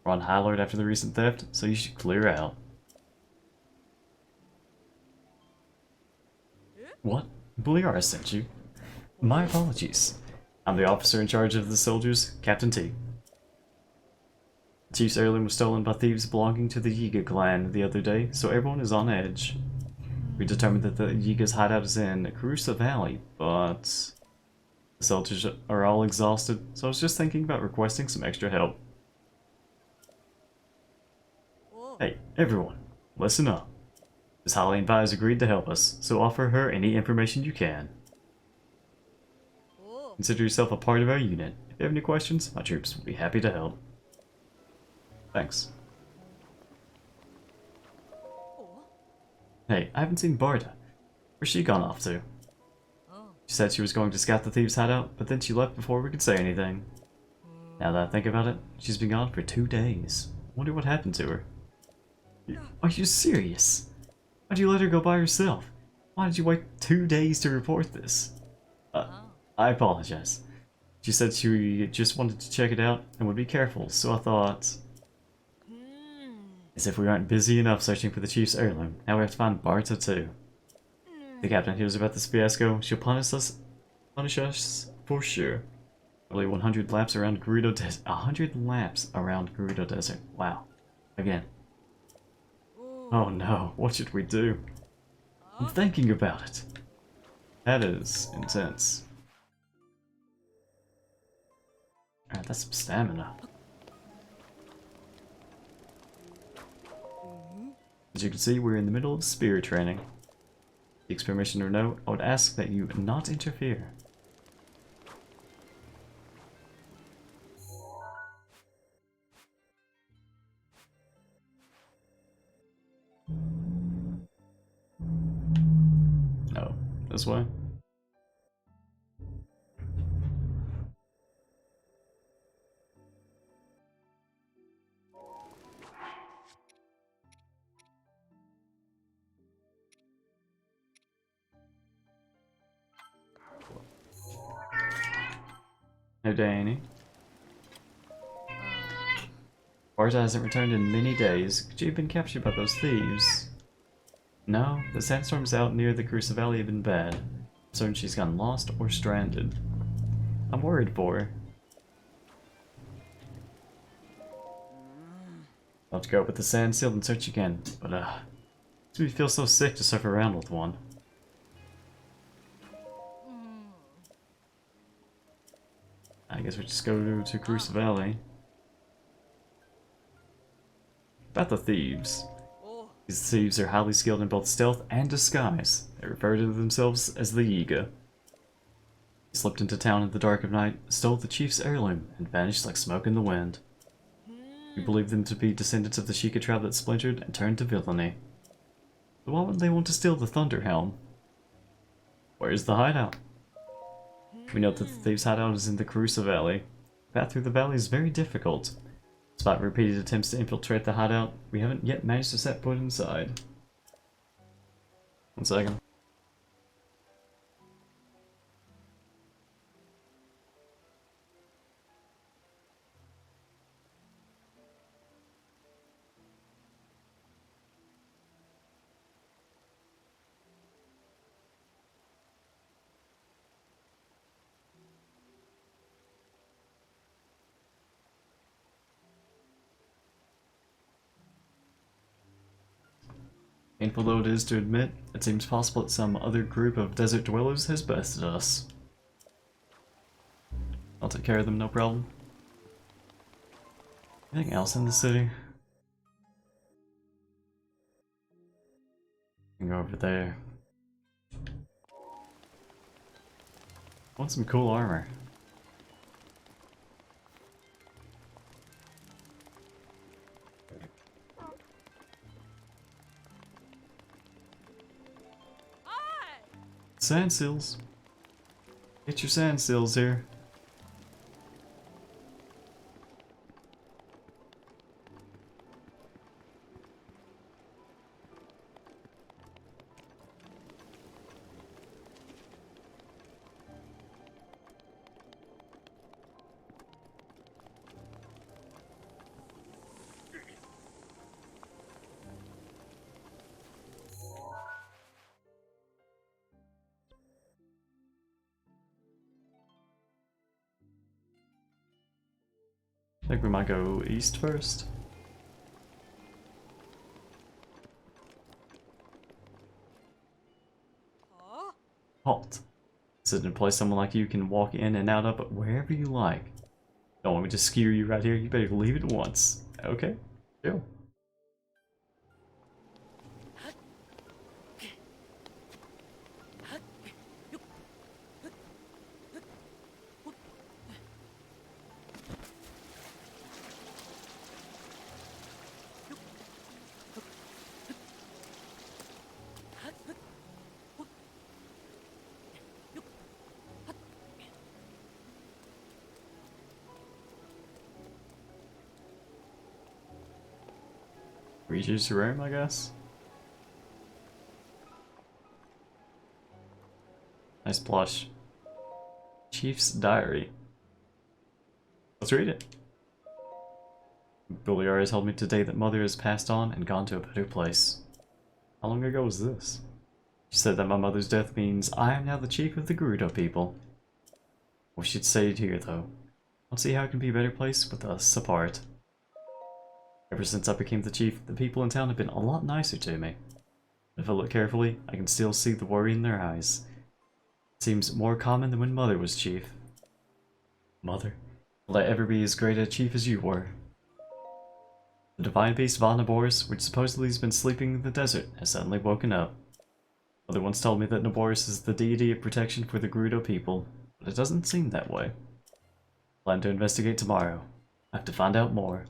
We're on high alert after the recent theft, so you should clear out. What? Beliara sent you? My apologies. I'm the officer in charge of the soldiers, Captain T. The Chief's heirloom was stolen by thieves belonging to the Yiga clan the other day, so everyone is on edge. We determined that the Yiga's hideout is in Carusa Valley, but the soldiers are all exhausted, so I was just thinking about requesting some extra help. Hey, everyone, listen up. Miss Holly has agreed to help us, so offer her any information you can. Consider yourself a part of our unit. If you have any questions, my troops will be happy to help. Thanks. Hey, I haven't seen Barda. Where's she gone off to? She said she was going to scout the thieves' hideout, but then she left before we could say anything. Now that I think about it, she's been gone for 2 days. Wonder what happened to her. Are you serious? Why'd you let her go by herself? Why did you wait 2 days to report this? I apologize. She said she just wanted to check it out and would be careful, so I thought... As if we aren't busy enough searching for the Chief's heirloom, now we have to find Barta too. If the captain hears about this fiasco, she'll punish us for sure. Probably 100 laps around Gerudo Desert. 100 laps around Gerudo Desert. Wow. Again. Oh no, what should we do? I'm thinking about it. That is intense. Alright, that's some stamina. As you can see, we're in the middle of spear training. Seeks permission or no, I would ask that you not interfere. No, this way. Hey, Danny. Barta hasn't returned in many days. Could she have been captured by those thieves? No, the sandstorms out near the Carusa Valley have been bad. I'm certain she's gone lost or stranded. I'm worried for her. I'll have to go up with the sand seal and search again, but makes me feel so sick to surf around with one. I guess we just go to Carusa Valley. About the thieves. These thieves are highly skilled in both stealth and disguise. They refer to themselves as the Yiga. They slipped into town in the dark of night, stole the chief's heirloom, and vanished like smoke in the wind. We believe them to be descendants of the Sheikah tribe that splintered and turned to villainy. So why would they want to steal the Thunder Helm? Where's the hideout? We know that the thieves' hideout is in the Carusa Valley. The path through the valley is very difficult. Despite repeated attempts to infiltrate the hideout, we haven't yet managed to set foot inside. 1 second. Painful though it is to admit, it seems possible that some other group of desert dwellers has bested us. I'll take care of them, no problem. Anything else in the city? I can go over there. I want some cool armor. Sand seals. Get your sand seals here. I think we might go east first. Halt. This isn't a place someone like you can walk in and out of wherever you like. Don't want me to skewer you right here, you better leave it once. Okay? Chill. Reacher's room, I guess? Nice plush. Chief's Diary. Let's read it. Buliara has told me today that Mother has passed on and gone to a better place. How long ago was this? She said that my mother's death means I am now the chief of the Gerudo people. We should say it here, though. I don't see how it can be a better place with us apart. Ever since I became the chief, the people in town have been a lot nicer to me. If I look carefully, I can still see the worry in their eyes. It seems more common than when Mother was chief. Mother, will I ever be as great a chief as you were? The divine beast Vanaboris, which supposedly has been sleeping in the desert, has suddenly woken up. Mother once told me that Naboris is the deity of protection for the Gerudo people, but it doesn't seem that way. Plan to investigate tomorrow. I have to find out more.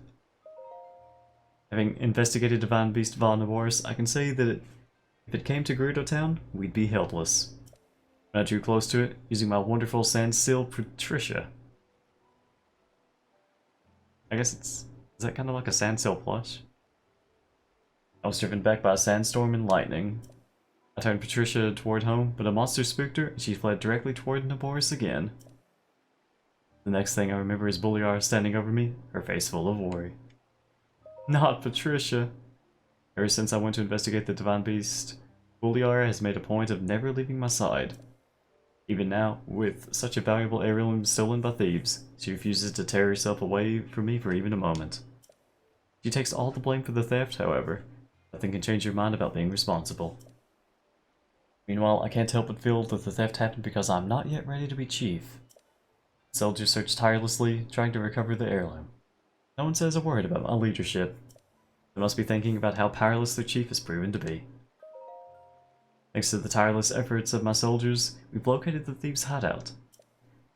Having investigated Divine Beast Vanaboris, I can say that if it came to Gerudo Town, we'd be helpless. When I drew close to it, using my wonderful sandsteel Patricia. I guess is that kind of like a sandsteel plush? I was driven back by a sandstorm and lightning. I turned Patricia toward home, but a monster spooked her, and she fled directly toward Naboris again. The next thing I remember is Buliara standing over me, her face full of worry. Not Patricia! Ever since I went to investigate the Divine Beast, Buliara has made a point of never leaving my side. Even now, with such a valuable heirloom stolen by thieves, she refuses to tear herself away from me for even a moment. She takes all the blame for the theft, however. Nothing can change her mind about being responsible. Meanwhile, I can't help but feel that the theft happened because I'm not yet ready to be chief. Soldiers search tirelessly, trying to recover the heirloom. No one says a word about my leadership. They must be thinking about how powerless their chief has proven to be. Thanks to the tireless efforts of my soldiers, we've located the thieves' hideout.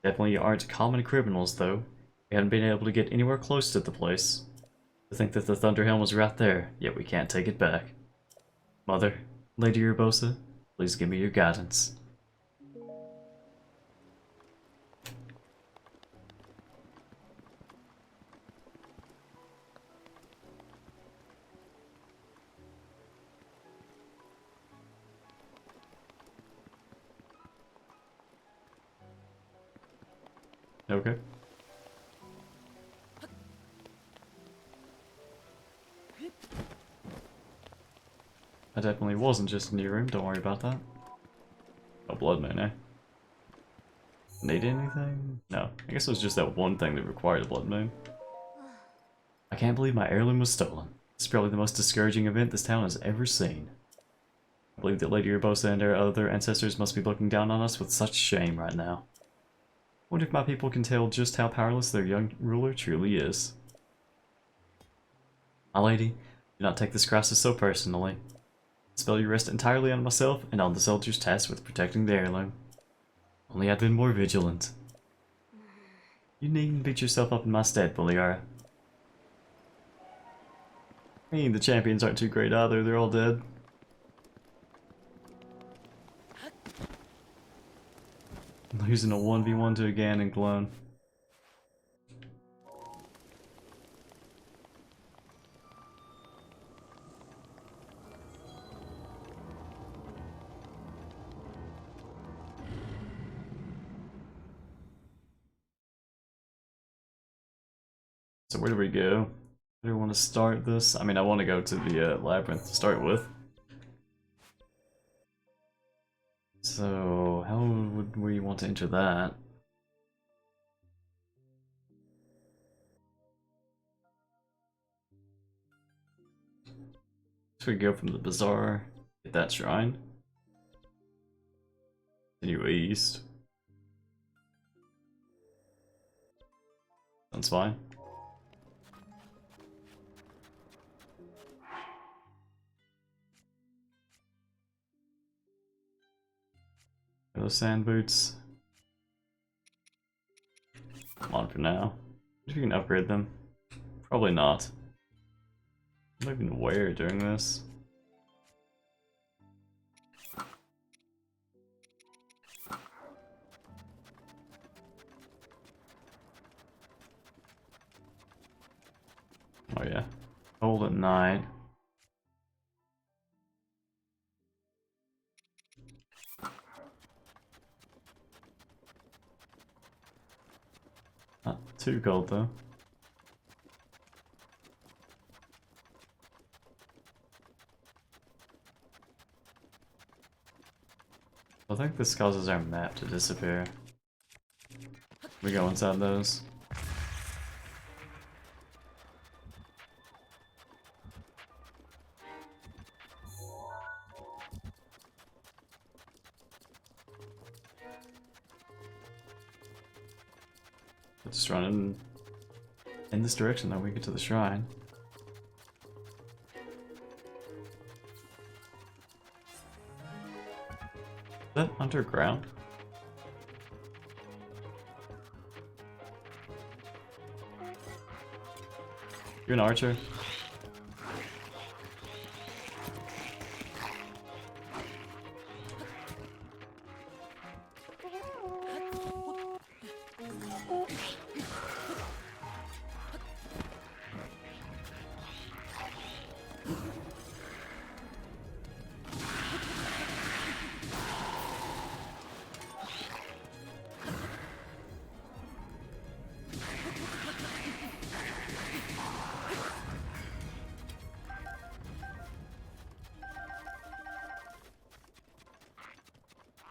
Definitely aren't common criminals, though. We haven't been able to get anywhere close to the place. To think that the Thunderhelm was right there, yet we can't take it back. Mother, Lady Urbosa, please give me your guidance. Okay. I definitely wasn't just a new room, don't worry about that. Oh, Blood Moon, eh? Need anything? No, I guess it was just that one thing that required a Blood Moon. I can't believe my heirloom was stolen. It's probably the most discouraging event this town has ever seen. I believe that Lady Urbosa and her other ancestors must be looking down on us with such shame right now. I wonder if my people can tell just how powerless their young ruler truly is. My lady, do not take this crisis so personally. Spell you rest entirely on myself and on the soldiers tasked with protecting the heirloom. Only I'd been more vigilant. You needn't beat yourself up in my stead, Buliara. I mean, the champions aren't too great either, they're all dead. Losing a 1v1 to a Ganon clone. So where do we go? Where do we want to start this? I mean, I want to go to the labyrinth to start with. So, how would we want to enter that? we go from the bazaar, get that shrine. Continue east. Sounds fine. Those sand boots. Come on for now. If you can upgrade them. Probably not. I don't even where during this. Oh yeah. Cold at night. Not too cold though. I think this causes our map to disappear. We go inside those. Just run in this direction, then we get to the shrine. Is that underground? You're an archer?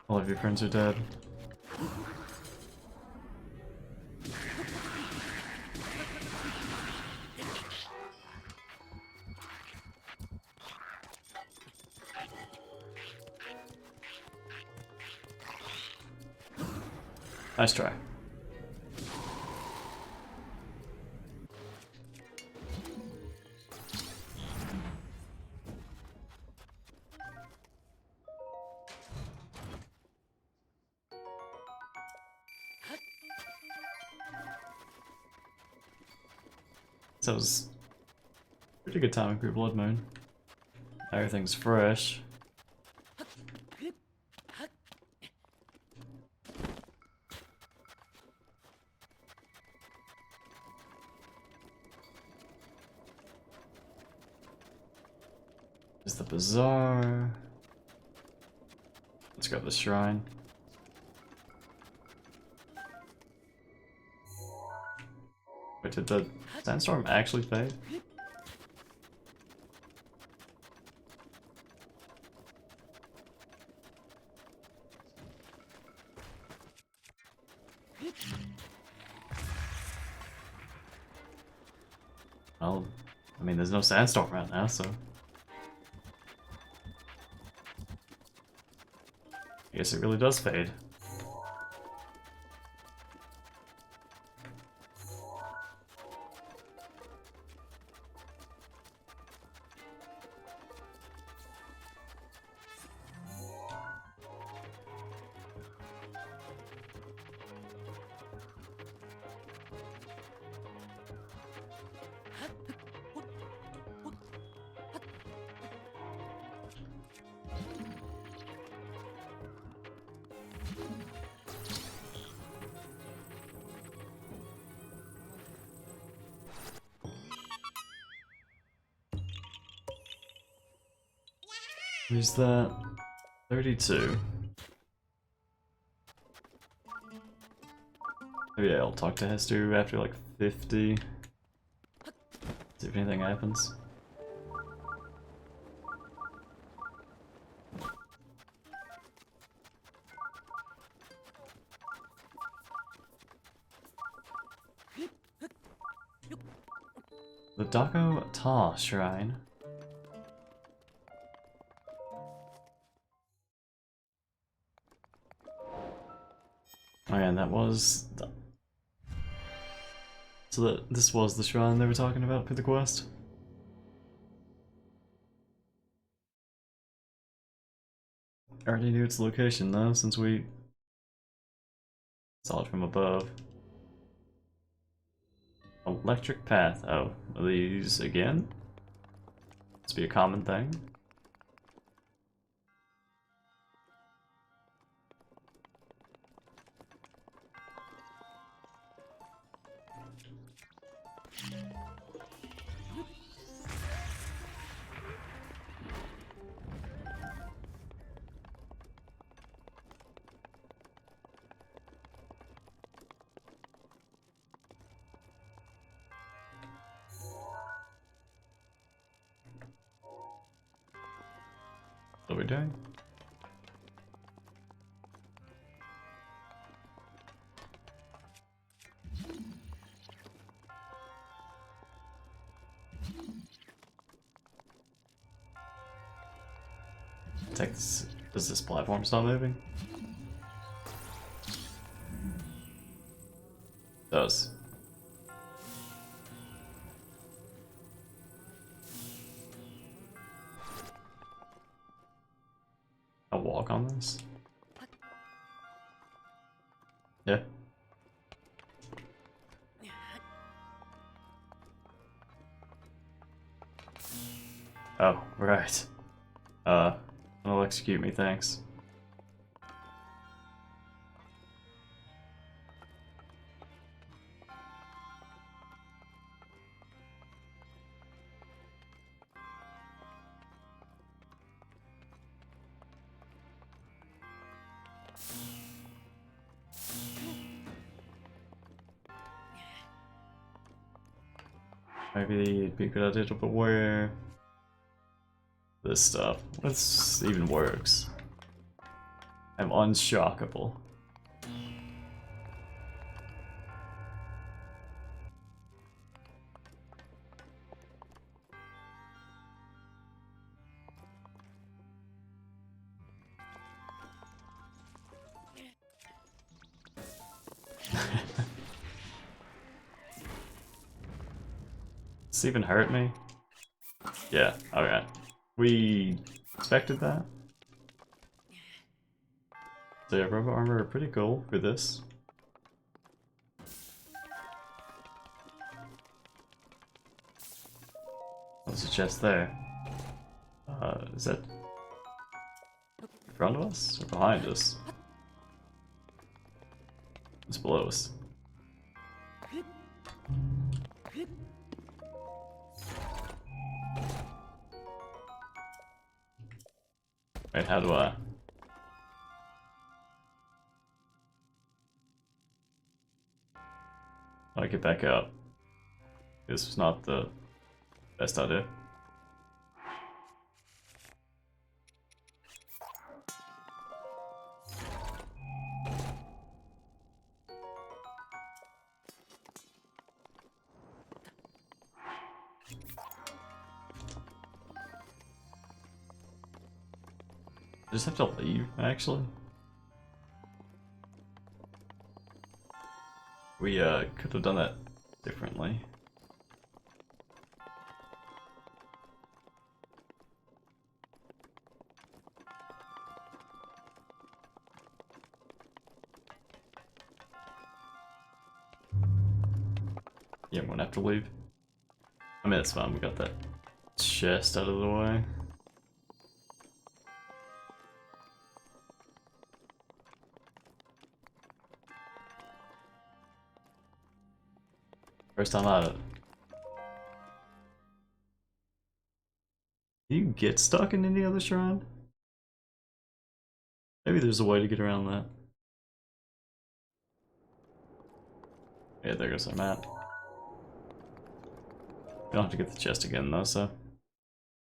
All of your friends are dead. Nice try. That was pretty good timing for Blood Moon. Everything's fresh. There's the bazaar. Let's grab the shrine. Wait, did the sandstorm actually fade? Well, I mean, there's no sandstorm right now, so I guess it really does fade. Who's that? 32. Maybe I'll talk to Hestu after like 50. See if anything happens. The Dako Ta Shrine. Oh yeah, and that was... So this was the shrine they were talking about for the quest? I already knew its location though, since we saw it from above. Electric path. Oh, are these again? Must be a common thing. What are we doing? Does this platform stop moving? Does. I'll walk on this? Yeah. Oh, right. It'll execute me, thanks. Maybe it'd be a good idea to beware this stuff. This even works. I'm unshockable. Does this even hurt me? Yeah, alright. We expected that. So yeah, robot armor are pretty cool for this. There's a chest there. Is that in front of us or behind us? It's below us. Wait, how do I? How do I get back up? This was not the best idea. I just have to leave, actually. We could have done that differently. Yeah, I'm gonna have to leave. I mean, it's fine, we got that chest out of the way. First time out of it. Do you get stuck in any other shrine? Maybe there's a way to get around that. Yeah, there goes our map. We don't have to get the chest again though, so.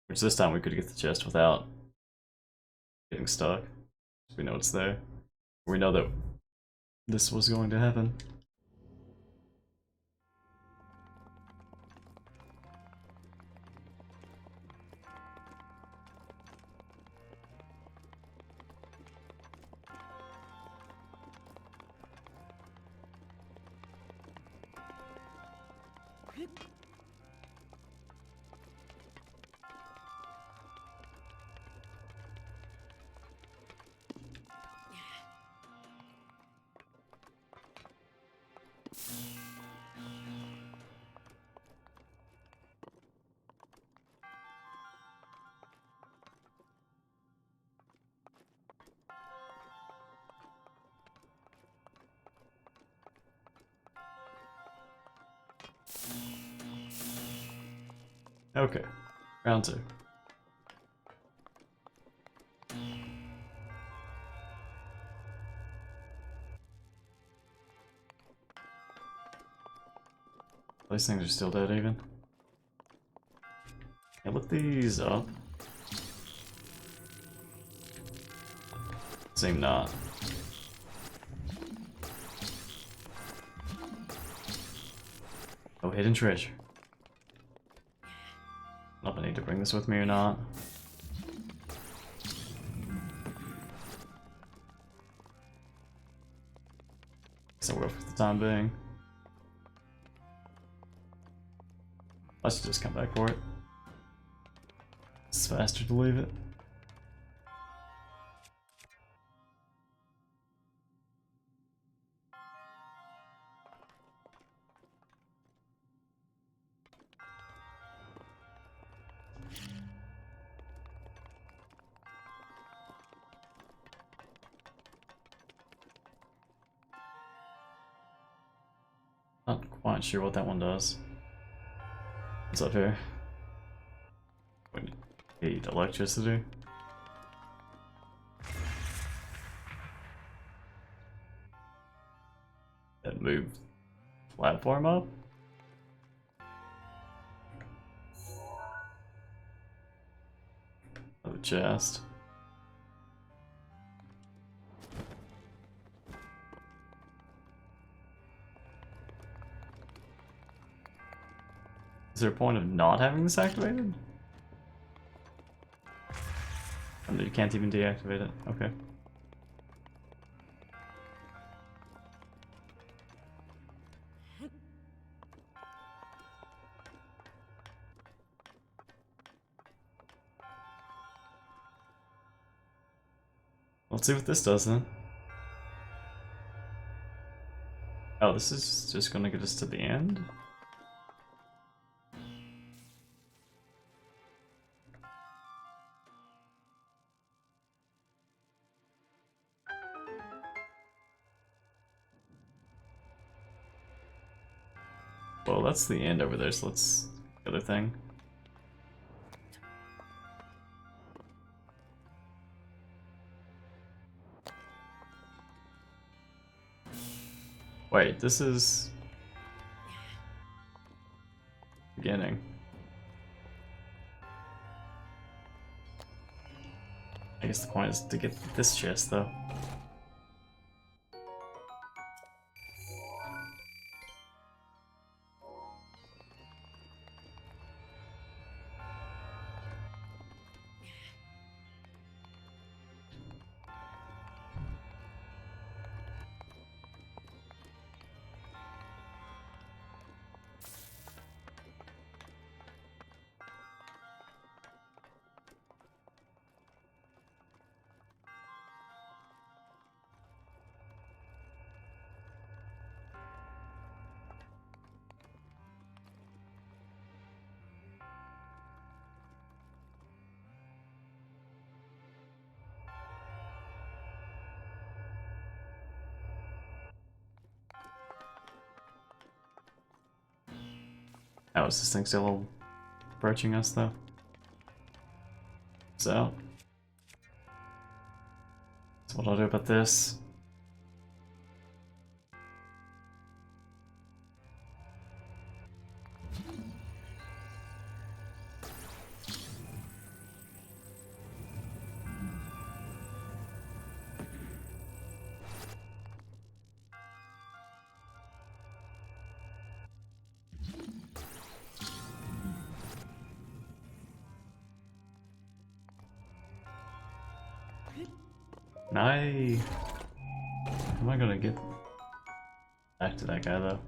Which this time we could get the chest without getting stuck. We know it's there. We know that this was going to happen. Okay, round 2. These things are still dead even. Yeah, look these up. Seem not. Oh, hidden treasure. I don't know if I need to bring this with me or not. So we're for the time being. Let's just come back for it. It's faster to leave it. Not quite sure what that one does. What's up here? We need electricity. That moved platform up? Oh, the chest. Is there a point of not having this activated? And you can't even deactivate it. Okay. Let's see what this does then. Oh, this is just gonna get us to the end? Well, that's the end over there, so let's... the other thing. Wait, this is... beginning. I guess the point is to get this chest, though. Oh, is this thing still approaching us, though? So what I'll do about this. Am I gonna get back to that guy though?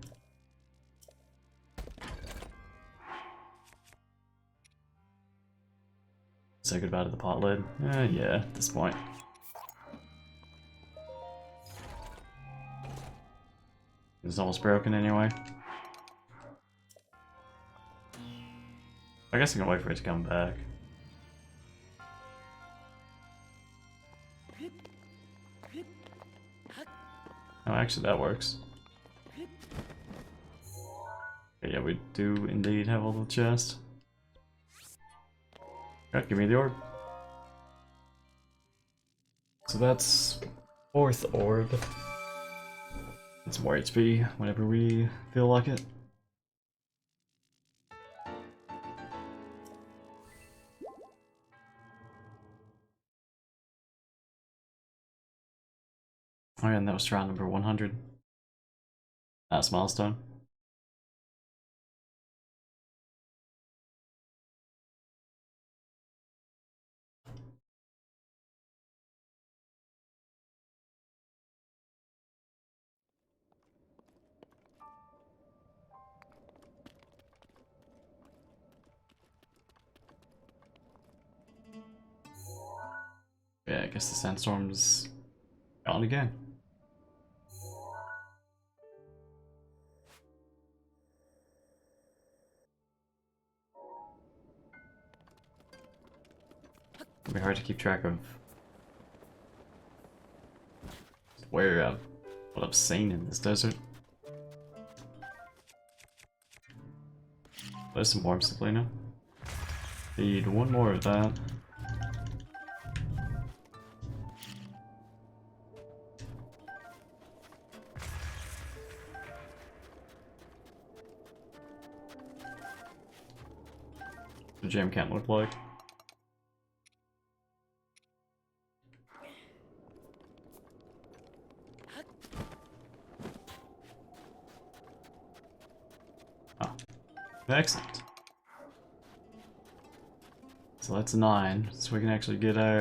say goodbye to the pot lid? Yeah, at this point. It's almost broken anyway. I guess I can wait for it to come back. Oh, actually that works. Okay, yeah, we do indeed have a little chest. Okay, give me the orb. So that's 4th orb. Get some more HP whenever we feel like it. Oh yeah, and that was trial number 100. That's milestone. Yeah, I guess the sandstorm's gone again. It'll be hard to keep track of where what I've seen in this desert. There's some warm Selena. Need one more of that. The gem can't look like. Ah, excellent. So that's 9, so we can actually get our